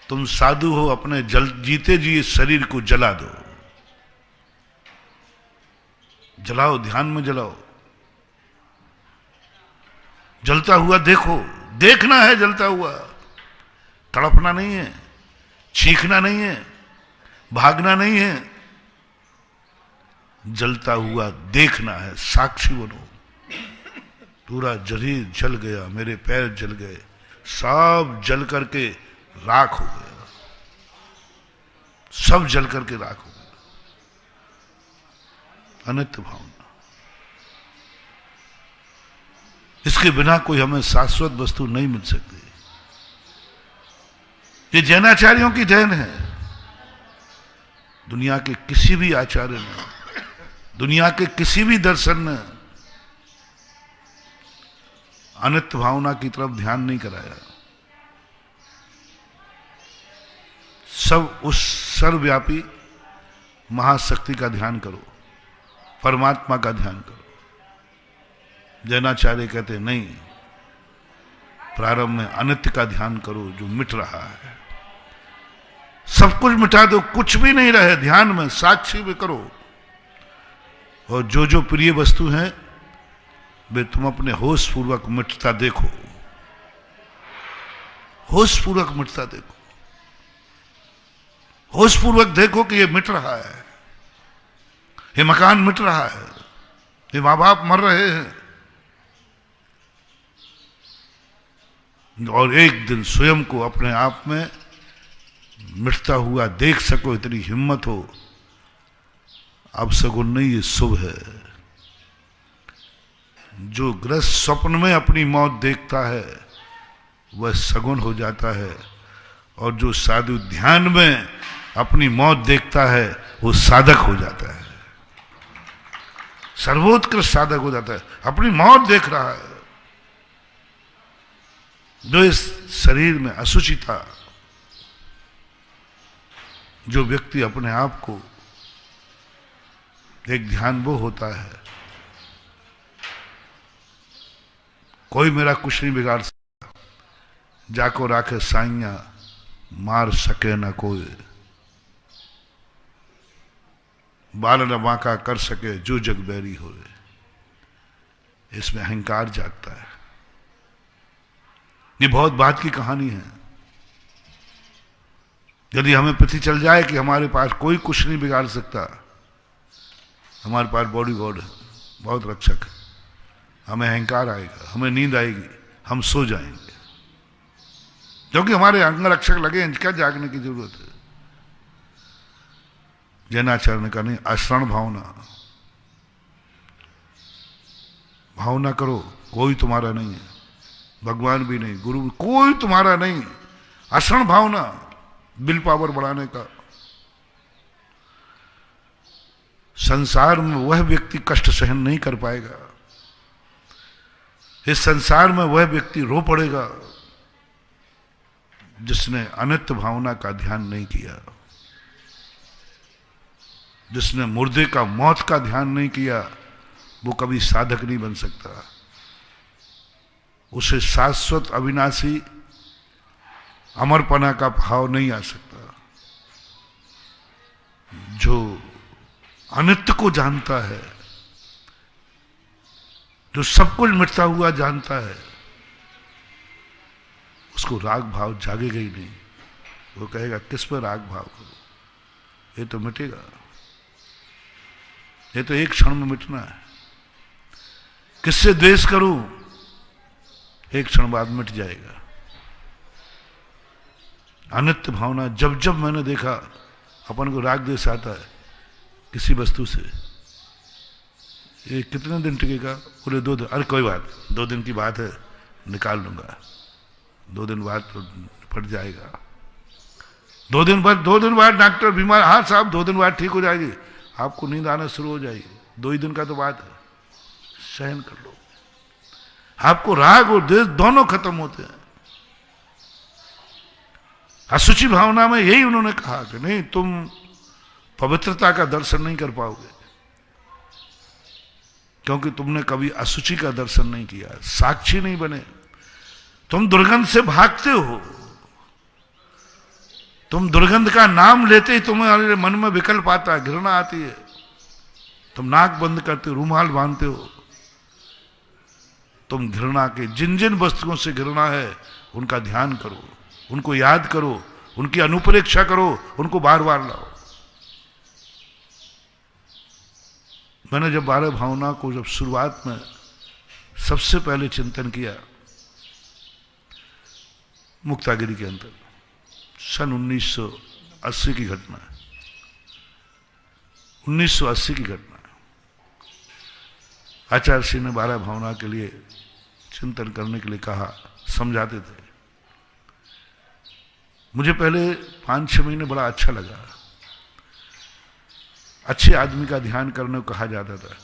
Speaker 3: तुम साधु हो, अपने जीते जी शरीर को जला दो, जलाओ, ध्यान में जलाओ, जलता हुआ देखो, देखना है जलता हुआ, तड़पना नहीं है, चीखना नहीं है, भागना नहीं है, जलता हुआ देखना है। साक्षी बनो। पूरा शरीर जल गया, मेरे पैर जल गए, सब जल करके राख हो गया, सब जल करके राख हो गया। अनित्य भावना, इसके बिना कोई हमें शाश्वत वस्तु नहीं मिल सकती। ये जैनाचार्यों की देन है। दुनिया के किसी भी आचार्य ने, दुनिया के किसी भी दर्शन ने अनित्य भावना की तरफ ध्यान नहीं कराया। सब उस सर्वव्यापी महाशक्ति का ध्यान करो, परमात्मा का ध्यान करो। जैनाचार्य कहते नहीं, प्रारंभ में अनित्य का ध्यान करो जो मिट रहा है। सब कुछ मिटा दो, कुछ भी नहीं रहे, ध्यान में साक्षी में करो। और जो जो प्रिय वस्तु हैं वे तुम अपने होश पूर्वक मिटता देखो, होश पूर्वक मिटता देखो, होश पूर्वक देखो कि ये मिट रहा है, ये मकान मिट रहा है, ये मां बाप मर रहे हैं। और एक दिन स्वयं को अपने आप में मिटता हुआ देख सको, इतनी हिम्मत हो। अब सगुन नहीं, ये शुभ है। जो ग्रस्त स्वप्न में अपनी मौत देखता है वह सगुन हो जाता है, और जो साधु ध्यान में अपनी मौत देखता है वो साधक हो जाता है, सर्वोत्कृष्ट साधक हो जाता है। अपनी मौत देख रहा है। जो इस शरीर में अशुचि था, जो व्यक्ति अपने आप को एक ध्यान वो होता है, कोई मेरा कुछ नहीं बिगाड़ सकता, जाको राखे साइया मार सके न कोई, बाल न बांका कर सके जो जग बैरी होए। इसमें अहंकार जागता है। ये बहुत बात की कहानी है। यदि हमें पता चल जाए कि हमारे पास कोई कुछ नहीं बिगाड़ सकता, हमारे पास बॉडी गार्ड है, बहुत रक्षक है, हमें अहंकार आएगा, हमें नींद आएगी, हम सो जाएंगे, क्योंकि हमारे अंग रक्षक लगे हैं। क्या जागने की जरूरत है? जैनाचार्य का नहीं, आश्रण भावना, भावना करो कोई तुम्हारा नहीं है, भगवान भी नहीं, गुरु भी, कोई तुम्हारा नहीं। आश्रण भावना, विल पावर बढ़ाने का। संसार में वह व्यक्ति कष्ट सहन नहीं कर पाएगा, इस संसार में वह व्यक्ति रो पड़ेगा जिसने अनित्य भावना का ध्यान नहीं किया, जिसने मुर्दे का, मौत का ध्यान नहीं किया, वो कभी साधक नहीं बन सकता। उसे शाश्वत अविनाशी अमरपना का भाव नहीं आ सकता। जो अनित्य को जानता है, जो सब कुछ मिटता हुआ जानता है, उसको राग भाव जागेगा ही नहीं। वो कहेगा किस पर राग भाव करो, ये तो मिटेगा, ये तो एक क्षण में मिटना है। किससे द्वेष करूं, एक क्षण बाद मिट जाएगा। अनित्य भावना जब जब मैंने देखा, अपन को राग द्वेष आता है किसी वस्तु से, ये कितने दिन टिकेगा? पूरे 2 दिन। अरे कोई बात, 2 दिन की बात है, निकाल लूंगा, 2 दिन बाद तो फट जाएगा। 2 दिन बाद डॉक्टर बीमार, हाँ साहब 2 दिन बाद ठीक हो जाएगी, आपको नींद आना शुरू हो जाएगी, 2 ही दिन का तो बात है, सहन कर लो। आपको राग और द्वेष दोनों खत्म होते हैं। असुचि भावना में यही उन्होंने कहा कि नहीं, तुम पवित्रता का दर्शन नहीं कर पाओगे, क्योंकि तुमने कभी असुचि का दर्शन नहीं किया, साक्षी नहीं बने। तुम दुर्गंध से भागते हो, तुम दुर्गंध का नाम लेते ही तुम्हारे मन में विकल्प आता है, घृणा आती है, तुम नाक बंद करते हो, रूमाल बांधते हो। तुम घृणा के जिन जिन वस्तुओं से घृणा है उनका ध्यान करो, उनको याद करो, उनकी अनुप्रेक्षा करो, उनको बार बार लाओ। मैंने जब 12 भावना को जब शुरुआत में सबसे पहले चिंतन किया, मुक्तागिरी के अंदर, सन 1980 की घटना है, 1980 की घटना है। आचार्य श्री ने 12 भावना के लिए चिंतन करने के लिए कहा, समझाते थे। मुझे पहले 5-6 महीने बड़ा अच्छा लगा। अच्छे आदमी का ध्यान करने को कहा जाता था,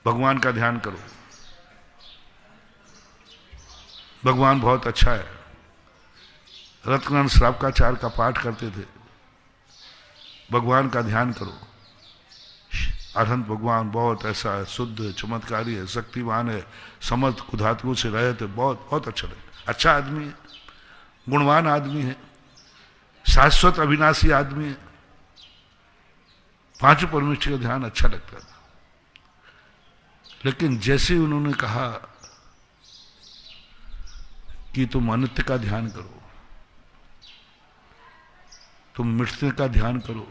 Speaker 3: भगवान का ध्यान करो, भगवान बहुत अच्छा है। रत्नानंद श्रावकाचार्य का पाठ करते थे, भगवान का ध्यान करो, अरहंत भगवान बहुत ऐसा है, शुद्ध चमत्कारी है, शक्तिवान है, समर्थ कुधात्मों से रहे थे, बहुत बहुत अच्छा लगे। अच्छा आदमी है, गुणवान आदमी है, शाश्वत अविनाशी आदमी है। 5 परमेश्वर का ध्यान अच्छा लगता था। लेकिन जैसे उन्होंने कहा कि तुम अनित्य का ध्यान करो, तुम मिटने का ध्यान करो,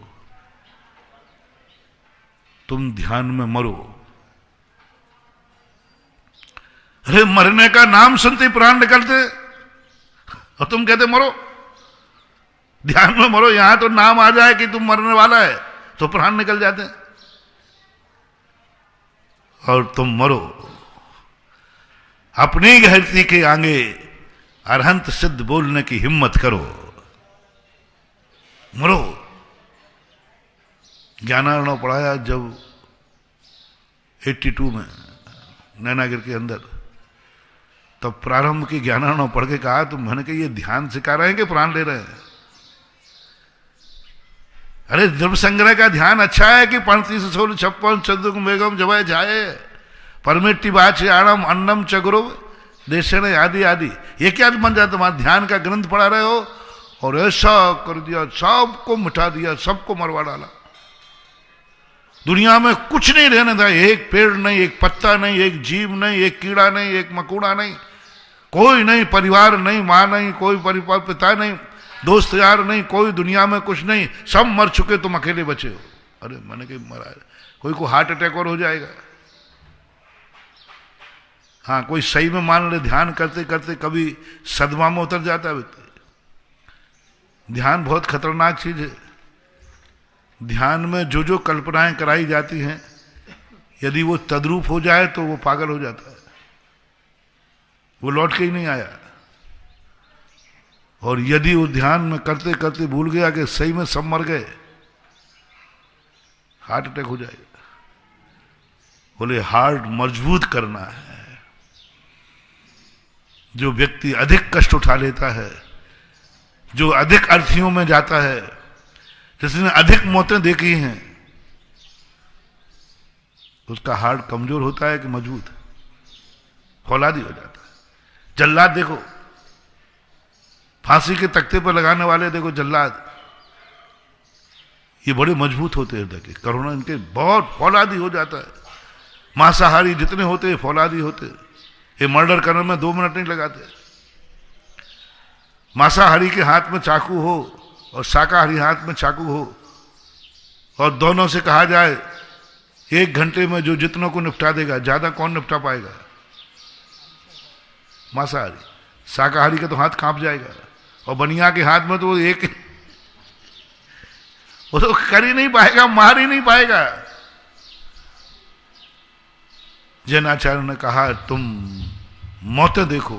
Speaker 3: तुम ध्यान में मरो। अरे मरने का नाम सुनते ही प्राण निकलते और तुम कहते मरो, ध्यान में मरो। यहां तो नाम आ जाए कि तुम मरने वाला है तो प्राण निकल जाते हैं, और तुम मरो। अपनी गहरती के आगे अरहंत सिद्ध बोलने की हिम्मत करो, मरो। ज्ञानार्णव पढ़ाया जब 82 में नैनागिर के अंदर, तब प्रारंभ की ज्ञानार्णव पढ़ के कहा, तो मैंने कहा ये ध्यान सिखा रहे हैं कि प्राण ले रहे हैं? अरे द्रव्य संग्रह का ध्यान अच्छा है कि 35-56 चंद्र बेगम जब जाए परमिट्टी बाच आड़म अन्नम चगुरव देशन आदि आदि, ये क्या बन जाता? तुम्हारा ध्यान का ग्रंथ पढ़ा रहे हो और ऐसा कर दिया, सबको मिटा दिया, सबको मरवा डाला। दुनिया में कुछ नहीं रहने था, एक पेड़ नहीं, एक पत्ता नहीं, एक जीव नहीं, एक कीड़ा नहीं, एक मकूड़ा नहीं, कोई नहीं, परिवार नहीं, मां नहीं, कोई परिवार पिता नहीं, दोस्त यार नहीं, कोई दुनिया में कुछ नहीं, सब मर चुके, तुम अकेले बचे हो। अरे मैंने कहीं मरा है, कोई को हार्ट अटैक और हो जाएगा। हाँ, कोई सही में मान ले ध्यान करते करते कभी सदमा में उतर जाता है। ध्यान बहुत खतरनाक चीज है। ध्यान में जो जो कल्पनाएं कराई जाती हैं, यदि वो तद्रूप हो जाए तो वो पागल हो जाता है, वो लौट के ही नहीं आया। और यदि वो ध्यान में करते करते भूल गया कि सही में सब मर गए, हार्ट अटैक हो जाएगा। बोले हार्ट मजबूत करना है। जो व्यक्ति अधिक कष्ट उठा लेता है, जो अधिक अर्थियों में जाता है, जिसने अधिक मौतें देखी हैं, उसका हार्ट कमजोर होता है कि मजबूत? फौलादी हो जाता है। जल्लाद देखो, फांसी के तख्ते पर लगाने वाले देखो जल्लाद, ये बड़े मजबूत होते हैं हृदय के, करुणा इनके बहुत फौलादी हो जाता है। मांसाहारी जितने होते हैं फौलादी होते हैं। ये मर्डर करने में 2 मिनट नहीं लगाते। मांसाहारी के हाथ में चाकू हो और शाकाहारी हाथ में चाकू हो, और दोनों से कहा जाए 1 घंटे में जो जितनों को निपटा देगा, ज्यादा कौन निपटा पाएगा? मांसाहारी। शाकाहारी का तो हाथ कांप जाएगा, और बनिया के हाथ में तो एक वो तो कर ही नहीं पाएगा, मार ही नहीं पाएगा। जैनाचार्य ने कहा तुम मौतें देखो,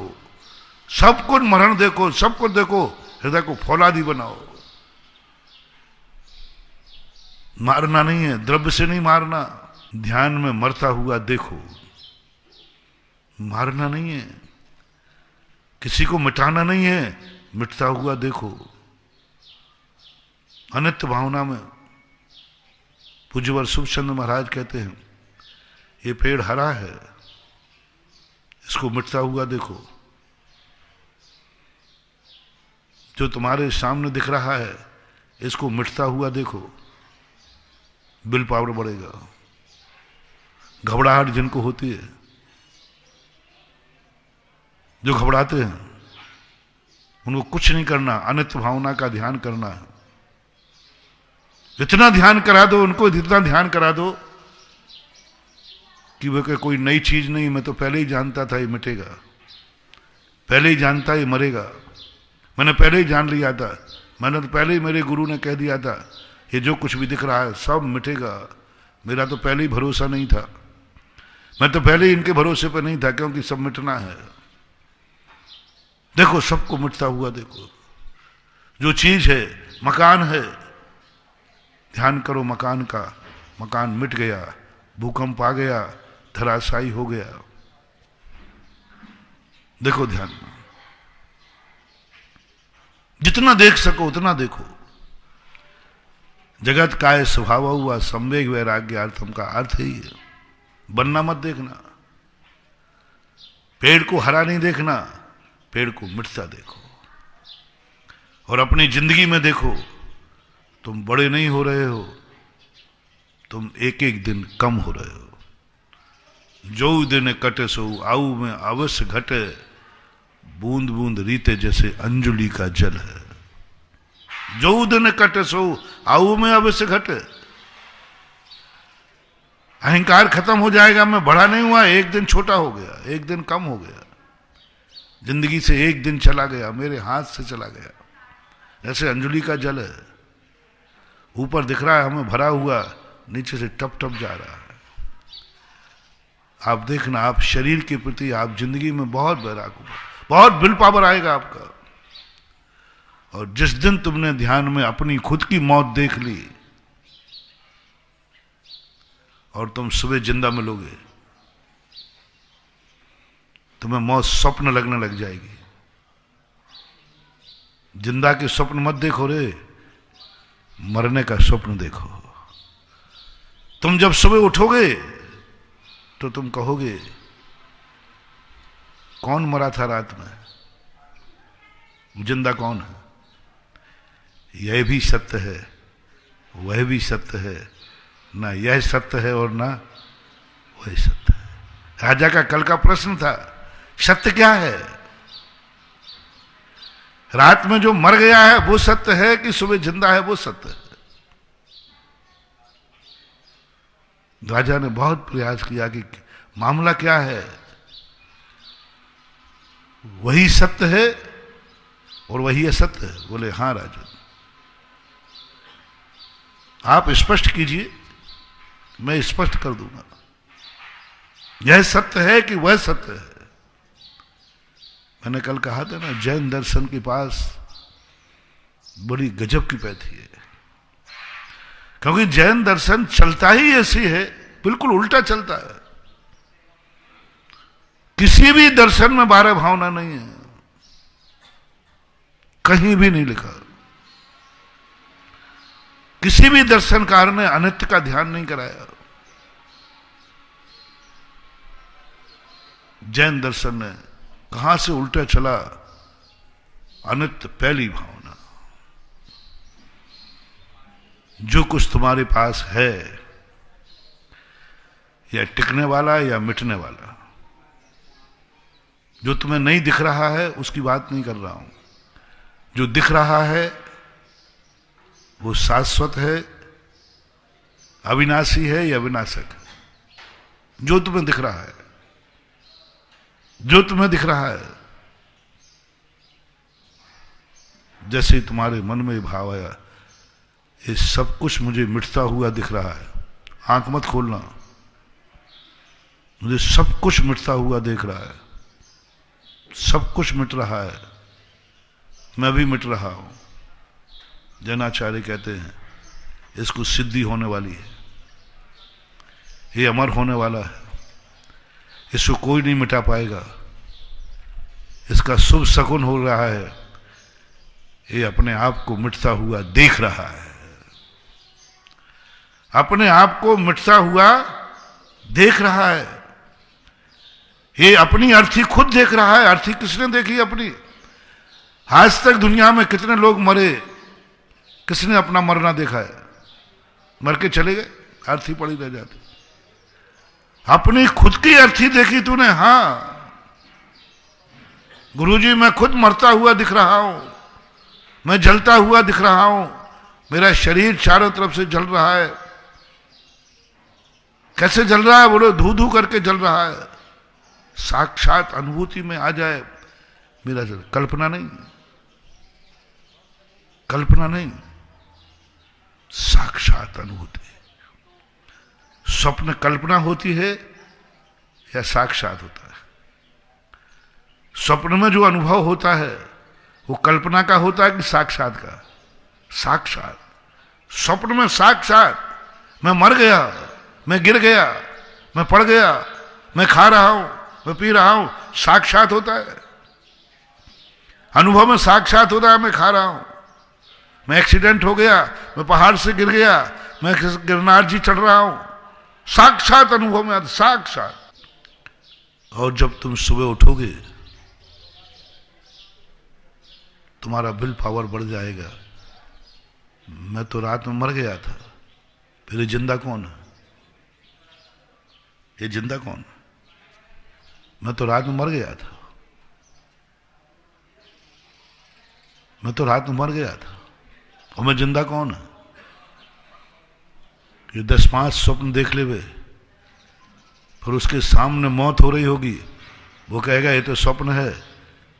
Speaker 3: सब कुछ मरण देखो, सब कुछ देखो, हृदय को फौलादी बनाओ। मारना नहीं है, द्रव्य से नहीं मारना, ध्यान में मरता हुआ देखो, मारना नहीं है, किसी को मिटाना नहीं है, मिटता हुआ देखो। अनित्य भावना में पूज्यवर सुखचंद्र महाराज कहते हैं ये पेड़ हरा है, इसको मिटता हुआ देखो। जो तुम्हारे सामने दिख रहा है इसको मिटता हुआ देखो, विल पावर बढ़ेगा। घबराहट जिनको होती है, जो घबराते हैं, उनको कुछ नहीं करना, अनित्य भावना का ध्यान करना है। इतना ध्यान करा दो उनको, इतना ध्यान करा दो कि वह कोई नई चीज नहीं, मैं तो पहले ही जानता था ये मिटेगा, पहले ही जानता ये मरेगा, मैंने पहले ही जान लिया था, मैंने तो पहले ही, मेरे गुरु ने कह दिया था ये जो कुछ भी दिख रहा है सब मिटेगा, मेरा तो पहले ही भरोसा नहीं था, मैं तो पहले ही इनके भरोसे पर नहीं था, क्योंकि सब मिटना है। देखो सबको मिटता हुआ देखो। जो चीज है, मकान है, ध्यान करो मकान का, मकान मिट गया, भूकंप आ गया, धराशायी हो गया, देखो ध्यान में। जितना देख सको उतना देखो। जगत काय स्वभाव हुआ संवेग वैराग्यार्थम का अर्थ ही है, बनना मत देखना, पेड़ को हरा नहीं देखना, पेड़ को मिटता देखो। और अपनी जिंदगी में देखो, तुम बड़े नहीं हो रहे हो, तुम एक एक दिन कम हो रहे हो। जो दिन कटे सो आऊ में अवश्य घटे, बूंद बूंद रीते जैसे अंजुलि का जल है। जो दिन कटे सो आऊ में अवश्य घटे। अहंकार खत्म हो जाएगा, मैं बड़ा नहीं हुआ, एक दिन छोटा हो गया, एक दिन कम हो गया, जिंदगी से एक दिन चला गया, मेरे हाथ से चला गया। जैसे अंजुलि का जल है, ऊपर दिख रहा है हमें भरा हुआ, नीचे से टप टप जा रहा है। आप देखना, आप शरीर के प्रति, आप जिंदगी में बहुत बैराग हो, बहुत विल पावर आएगा आपका। और जिस दिन तुमने ध्यान में अपनी खुद की मौत देख ली और तुम सुबह जिंदा मिलोगे, तुम्हें मौत स्वप्न लगने लग जाएगी। जिंदा के स्वप्न मत देखो रे, मरने का स्वप्न देखो। तुम जब सुबह उठोगे तो तुम कहोगे कौन मरा था रात में, जिंदा कौन है। यह भी सत्य है, वह भी सत्य है, ना यह सत्य है और ना वह सत्य है। राजा का कल का प्रश्न था, सत्य क्या है। रात में जो मर गया है वो सत्य है कि सुबह जिंदा है वो सत्य है। राजा ने बहुत प्रयास किया कि मामला क्या है, वही सत्य है और वही असत्य है। बोले हाँ राजा, आप स्पष्ट कीजिए, मैं स्पष्ट कर दूंगा। यह सत्य है कि वह सत्य है। मैंने कल कहा था ना, जैन दर्शन के पास बड़ी गजब की पैथी है, क्योंकि जैन दर्शन चलता ही ऐसी है, बिल्कुल उल्टा चलता है। किसी भी दर्शन में 12 भावना नहीं है, कहीं भी नहीं लिखा। किसी भी दर्शनकार ने अनित्य का ध्यान नहीं कराया। जैन दर्शन ने कहां से उल्टा चला, अनित्य पहली भावना। जो कुछ तुम्हारे पास है, या टिकने वाला या मिटने वाला, जो तुम्हें नहीं दिख रहा है उसकी बात नहीं कर रहा हूं। जो दिख रहा है वो शाश्वत है, अविनाशी है या विनाशक है। जो तुम्हें दिख रहा है, जो तुम्हें दिख रहा है, जैसे तुम्हारे मन में भाव आया, ये सब कुछ मुझे मिटता हुआ दिख रहा है। आंख मत खोलना, मुझे सब कुछ मिटता हुआ देख रहा है, सब कुछ मिट रहा है, मैं भी मिट रहा हूं। जैनाचार्य कहते हैं इसको सिद्धि होने वाली है, ये अमर होने वाला है, इसको कोई नहीं मिटा पाएगा, इसका शुभ शकुन हो रहा है, ये अपने आप को मिटता हुआ देख रहा है, अपने आप को मिटता हुआ देख रहा है। ये अपनी अर्थी खुद देख रहा है। अर्थी किसने देखी अपनी? आज तक दुनिया में कितने लोग मरे, किसने अपना मरना देखा है? मर के चले गए, अर्थी पड़ी रह जाती। अपनी खुद की अर्थी देखी तूने? हाँ गुरुजी, मैं खुद मरता हुआ दिख रहा हूं, मैं जलता हुआ दिख रहा हूं, मेरा शरीर चारों तरफ से जल रहा है। कैसे जल रहा है? बोलो धू धू करके जल रहा है। साक्षात अनुभूति में आ जाए मेरा जल। कल्पना नहीं, कल्पना नहीं, साक्षात अनुभूति। स्वप्न कल्पना होती है या साक्षात होता है? स्वप्न में जो अनुभव होता है वो कल्पना का होता है कि साक्षात का? साक्षात। स्वप्न में साक्षात मैं मर गया, मैं गिर गया, मैं पड़ गया, मैं खा रहा हूं, मैं पी रहा हूं, साक्षात होता है। अनुभव में साक्षात होता है मैं खा रहा हूं, मैं एक्सीडेंट हो गया, मैं पहाड़ से गिर गया, मैं गिरनार जी चढ़ रहा हूं, साक्षात अनुभव में आता, साक्षात। और जब तुम सुबह उठोगे तुम्हारा विल पावर बढ़ जाएगा। मैं तो रात में मर गया था, फिर ये जिंदा कौन है? ये जिंदा कौन है? मैं तो रात में मर गया था, मैं तो रात में मर गया था, और मैं जिंदा कौन है? ये 10-5 स्वप्न देख ले वे, फिर उसके सामने मौत हो रही होगी, वो कहेगा ये तो स्वप्न है,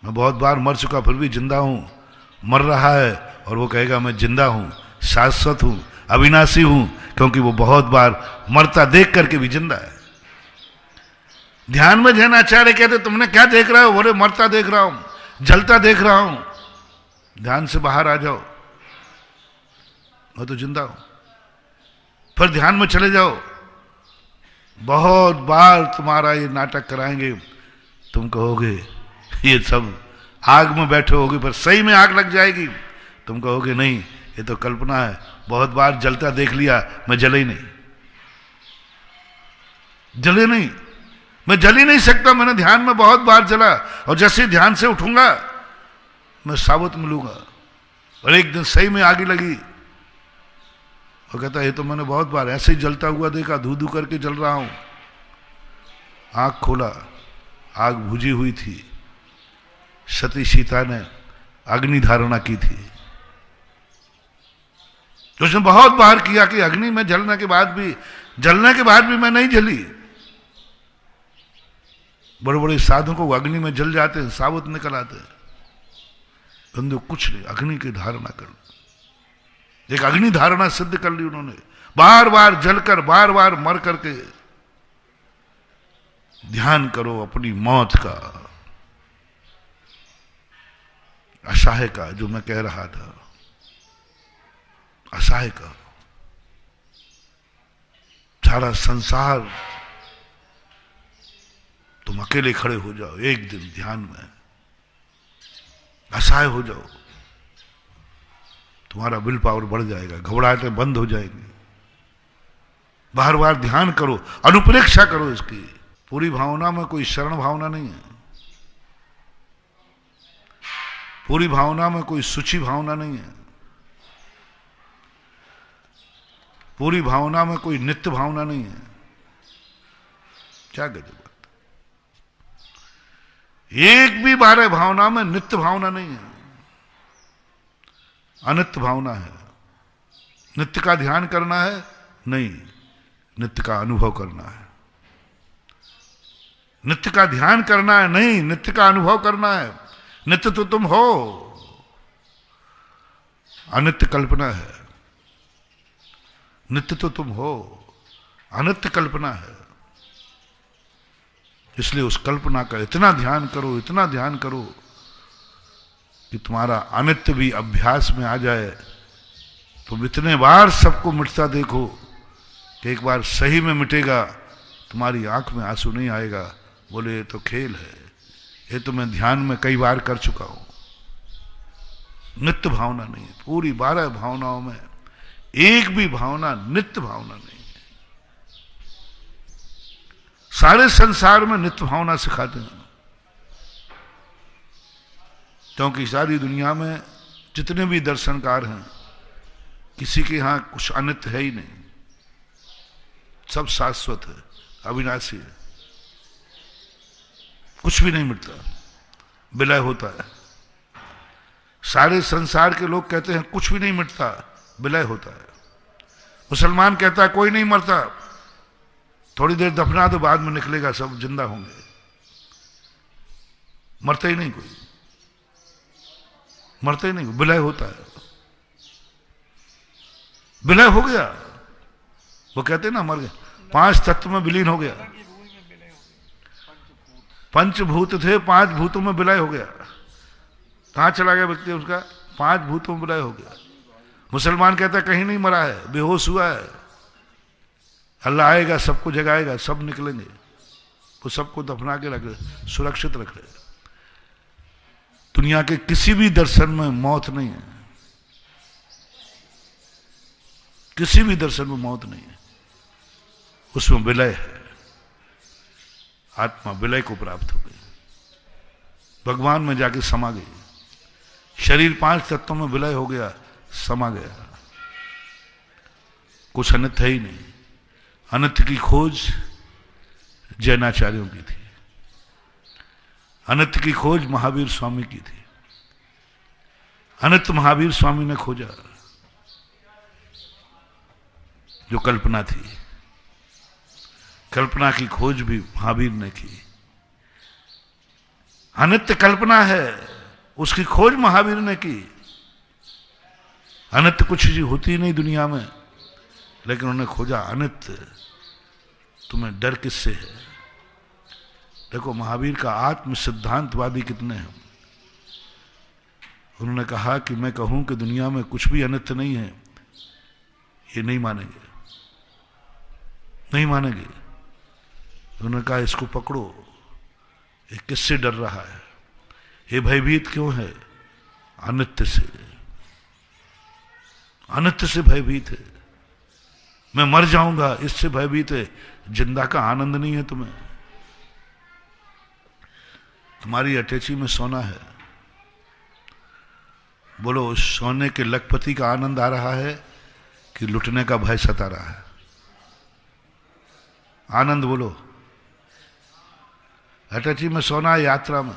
Speaker 3: मैं बहुत बार मर चुका फिर भी जिंदा हूं, मर रहा है, और वो कहेगा मैं जिंदा हूं, शाश्वत हूं, अविनाशी हूं, क्योंकि वो बहुत बार मरता देख करके भी जिंदा है। ध्यान में जैनाचार्य कहते तुमने क्या देख रहे हो? बोले मरता देख रहा हूं, जलता देख रहा हूं। ध्यान से बाहर आ जाओ, मैं तो जिंदा हूं। फिर ध्यान में चले जाओ, बहुत बार तुम्हारा ये नाटक कराएंगे, तुम कहोगे ये सब आग में बैठे होगे, पर सही में आग लग जाएगी, तुम कहोगे नहीं ये तो कल्पना है, बहुत बार जलता देख लिया, मैं जले ही नहीं, जले नहीं, मैं जल ही नहीं सकता, मैंने ध्यान में बहुत बार जला, और जैसे ध्यान से उठूंगा मैं साबुत मिलूंगा। और एक दिन सही में आगे लगी, वो कहता ये तो मैंने बहुत बार ऐसे ही जलता हुआ देखा, धू धू करके जल रहा हूं। आंख खोला, आग बुझी हुई थी, सती सीता ने अग्नि धारणा की थी। तो उसने बहुत बार किया कि अग्नि में जलने के बाद भी मैं नहीं जली। बड़े बड़े साधकों को अग्नि में जल जाते हैं, साबुत निकल आते हैं। बंधु कुछ नहीं, अग्नि की धारणा कर ली, एक अग्नि धारणा सिद्ध कर ली उन्होंने। बार बार जलकर, बार बार मर करके ध्यान करो अपनी मौत का, असहाय का, जो मैं कह रहा था, असहाय का। सारा संसार तुम अकेले खड़े हो जाओ एक दिन ध्यान में, असहाय हो जाओ, तुम्हारा विल पावर बढ़ जाएगा, घबराहटें बंद हो जाएंगी। बार बार ध्यान करो, अनुप्रेक्षा करो इसकी। पूरी भावना में कोई शरण भावना नहीं है, पूरी भावना में कोई सूची भावना नहीं है, पूरी भावना में कोई नित्य भावना नहीं है। क्या गजब बात! एक भी बार भावना में नित्य भावना नहीं है, अनित्य भावना है। नित्य का ध्यान करना है? नहीं, नित्य का अनुभव करना है। नित्य का ध्यान करना है? नहीं, नित्य का अनुभव करना है। नित्य तो तुम हो, अनित्य कल्पना है। नित्य तो तुम हो, अनित्य कल्पना है। इसलिए उस कल्पना का इतना ध्यान करो, इतना ध्यान करो कि तुम्हारा अनित्य भी अभ्यास में आ जाए। तुम इतने बार सबको मिटता देखो कि एक बार सही में मिटेगा, तुम्हारी आंख में आंसू नहीं आएगा। बोले ये तो खेल है, ये तो मैं ध्यान में कई बार कर चुका हूं। नित्य भावना नहीं है, पूरी 12 भावनाओं में एक भी भावना नित्य भावना नहीं है। सारे संसार में नित्य भावना सिखाते हैं, क्योंकि सारी दुनिया में जितने भी दर्शनकार हैं, किसी के यहां कुछ अनित्य है ही नहीं, सब शाश्वत है, अविनाशी है, कुछ भी नहीं मिटता, विलय होता है। सारे संसार के लोग कहते हैं कुछ भी नहीं मिटता, विलय होता है। मुसलमान कहता है कोई नहीं मरता, थोड़ी देर दफना दो, बाद में निकलेगा, सब जिंदा होंगे। मरते ही नहीं कोई, मरते ही नहीं, विलय होता है। विलय हो गया, वो कहते हैं ना मर गया, 5 तत्व में विलीन हो गया। पंचभूत थे, 5 भूतों में विलय हो गया। कहां चला गया व्यक्ति उसका? 5 भूतों में विलय हो गया। मुसलमान कहता है कहीं नहीं मरा है, बेहोश हुआ है, अल्लाह आएगा सबको जगाएगा, सब निकलेंगे। वो सबको दफना के रख रहे, सुरक्षित रख रहे। दुनिया के किसी भी दर्शन में मौत नहीं है, किसी भी दर्शन में मौत नहीं है, उसमें विलय है। आत्मा विलय को प्राप्त हो गई, भगवान में जाके समा गई। शरीर 5 तत्वों में विलय हो गया, समा गया, कुछ अनित्य है ही नहीं। अनित्य की खोज जैनाचार्यों की थी, अनित्य की खोज महावीर स्वामी की थी। अनित्य महावीर स्वामी ने खोजा, जो कल्पना थी, कल्पना की खोज भी महावीर ने की। अनित्य कल्पना है, उसकी खोज महावीर ने की। अनित्य कुछ चीज होती नहीं दुनिया में, लेकिन उन्होंने खोजा अनित्य। तुम्हें डर किससे है? देखो महावीर का आत्म सिद्धांतवादी कितने हैं। उन्होंने कहा कि मैं कहूं कि दुनिया में कुछ भी अनित्य नहीं है, ये नहीं मानेंगे, नहीं मानेंगे। उन्होंने कहा इसको पकड़ो, ये किससे डर रहा है, ये भयभीत क्यों है? अनित्य से, अनित्य से भयभीत है। मैं मर जाऊंगा इससे भयभीत है। जिंदा का आनंद नहीं है तुम्हें। तुम्हारी अटैची में सोना है, बोलो उस सोने के लखपति का आनंद आ रहा है कि लुटने का भय सता रहा है? आनंद बोलो। अटैची में सोना, यात्रा में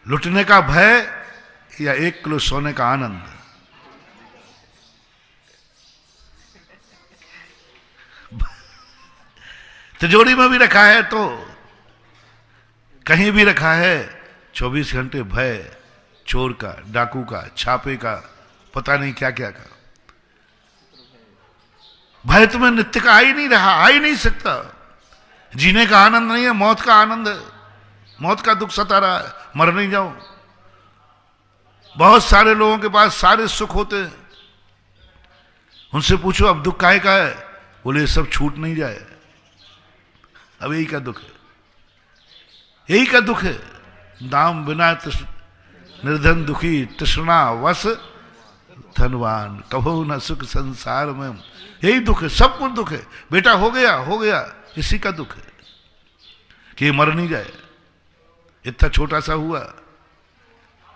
Speaker 3: लुटने का भय या 1 किलो सोने का आनंद? तिजोरी में भी रखा है तो कहीं भी रखा है, 24 घंटे भय, चोर का, डाकू का, छापे का, पता नहीं क्या क्या का भय तुम्हें नित्य का आ ही नहीं रहा, आ ही नहीं सकता। जीने का आनंद नहीं है, मौत का आनंद है। मौत का दुख सता रहा है, मर नहीं जाऊं। बहुत सारे लोगों के पास सारे सुख होते हैं, उनसे पूछो अब दुख काहे का है, बोले सब छूट नहीं जाए। अब यही का दुख है, यही का दुख है। दाम बिना निर्धन दुखी, तृष्णा वश धनवान, कभू न सुख संसार में। यही दुख है, सब कुछ दुख है। बेटा हो गया, इसी का दुख है कि ये मर नहीं जाए। इतना छोटा सा हुआ,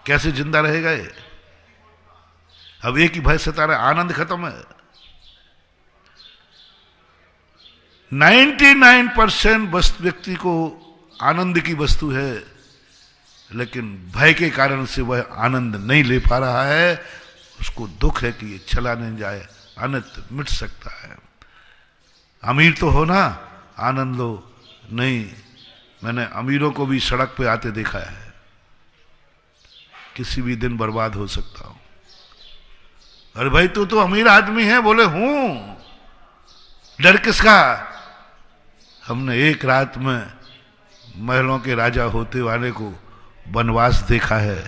Speaker 3: कैसे जिंदा रहेगा ये? अब एक ही भय सता रहा, आनंद खत्म है। 99% व्यक्ति को आनंद की वस्तु है, लेकिन भय के कारण से वह आनंद नहीं ले पा रहा है। उसको दुख है कि ये चला नहीं जाए, अनित्य मिट सकता है। अमीर तो हो ना, आनंद लो। नहीं, मैंने अमीरों को भी सड़क पे आते देखा है, किसी भी दिन बर्बाद हो सकता हूं। अरे भाई तू तो अमीर आदमी है। बोले हूं, डर किसका? हमने एक रात में महलों के राजा होते वाले को वनवास देखा है।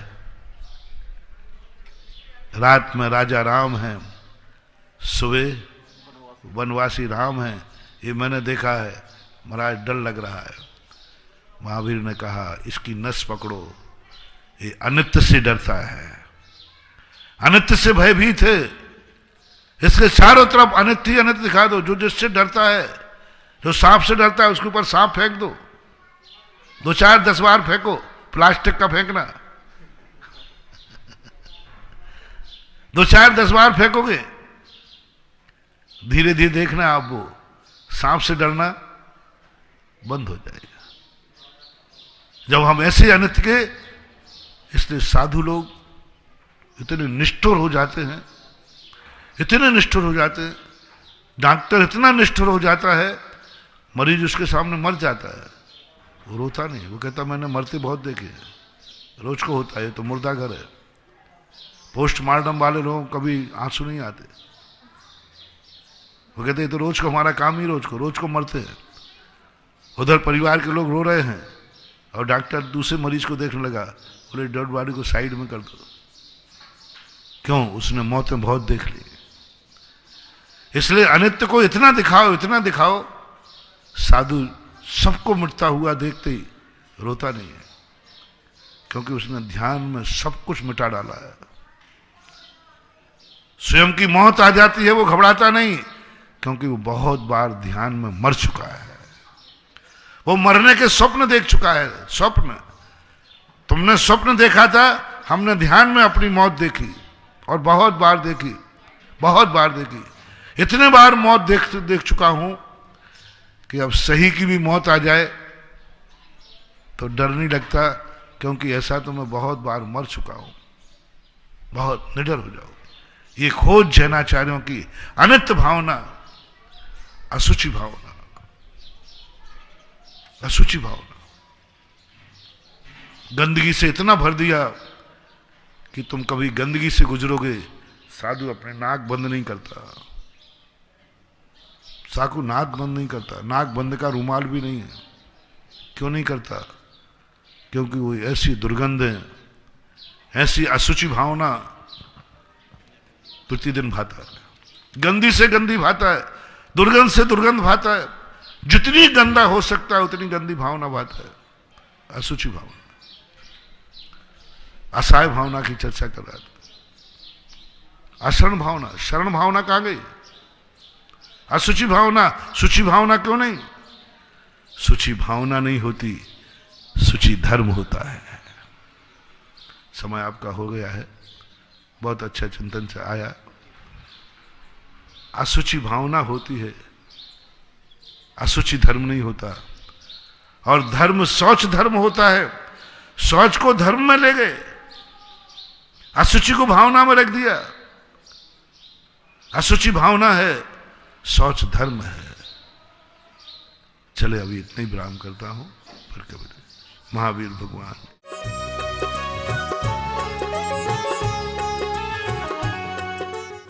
Speaker 3: रात में राजा राम है, सुबह वनवासी राम है। ये मैंने देखा है महाराज, डर लग रहा है। महावीर ने कहा इसकी नस पकड़ो, ये अनित्य से डरता है, अनित्य से भयभीत है। इसके चारों तरफ अनित्य ही अनित्य दिखा दो। जो जिससे डरता है, जो सांप से डरता है, उसके ऊपर सांप फेंक दो, 2-4-10 बार फेंको, प्लास्टिक का फेंकना। 2-4-10 बार फेंकोगे, धीरे धीरे देखना आप वो सांप से डरना बंद हो जाएगा। जब हम ऐसे अनित्य के, इसलिए साधु लोग इतने निष्ठुर हो जाते हैं, इतने निष्ठुर हो जाते हैं। डॉक्टर इतना निष्ठुर हो जाता है, मरीज उसके सामने मर जाता है, वो रोता नहीं। वो कहता मैंने मरते बहुत देखे, रोज को होता है, ये तो मुर्दा घर है। पोस्टमार्टम वाले लोग कभी आंसू नहीं आते। वो कहते तो रोज को हमारा काम ही रोज को मरते हैं। उधर परिवार के लोग रो रहे हैं और डॉक्टर दूसरे मरीज को देखने लगा, बोले डेड बॉडी को साइड में कर दो। क्यों? उसने मौतें बहुत देख ली। इसलिए अनित्य को इतना दिखाओ, इतना दिखाओ। साधु सबको मिटता हुआ देखते ही रोता नहीं है, क्योंकि उसने ध्यान में सब कुछ मिटा डाला है। स्वयं की मौत आ जाती है, वो घबराता नहीं, क्योंकि वो बहुत बार ध्यान में मर चुका है। वो मरने के स्वप्न देख चुका है। स्वप्न, तुमने स्वप्न देखा था, हमने ध्यान में अपनी मौत देखी, और बहुत बार देखी, बहुत बार देखी। इतने बार मौत देख चुका हूं कि अब सही की भी मौत आ जाए तो डर नहीं लगता, क्योंकि ऐसा तो मैं बहुत बार मर चुका हूं। बहुत निडर हो जाओ। ये खोज जैनाचार्यों की अनित्य भावना, असुचि भावना, असुचि भावना। गंदगी से इतना भर दिया कि तुम कभी गंदगी से गुजरोगे। साधु अपने नाक बंद नहीं करता, साधु नाक बंद नहीं करता, नाक बंद का रुमाल भी नहीं है। क्यों नहीं करता? क्योंकि वो ऐसी दुर्गंध है, ऐसी असुचि भावना प्रतिदिन भाता है। गंदी से गंदी भाता है, दुर्गंध से दुर्गंध भाता है। जितनी गंदा हो सकता है उतनी गंदी भावना भाता है। असुचि भावना, असहाय भावना की चर्चा कर रहा था। अशरण भावना, शरण भावना कहां गई? असुचि भावना, शुचि भावना क्यों नहीं? शुचि भावना नहीं होती, शुचि धर्म होता है। समय आपका हो गया है, बहुत अच्छा चिंतन से आया। असुचि भावना होती है, असुचि धर्म नहीं होता। और धर्म शौच धर्म होता है। शौच को धर्म में ले गए, असुचि को भावना में रख दिया। असुचि भावना है, शौच धर्म है। चले अभी इतना ही विराम करता हूं, फिर कभी। महावीर भगवान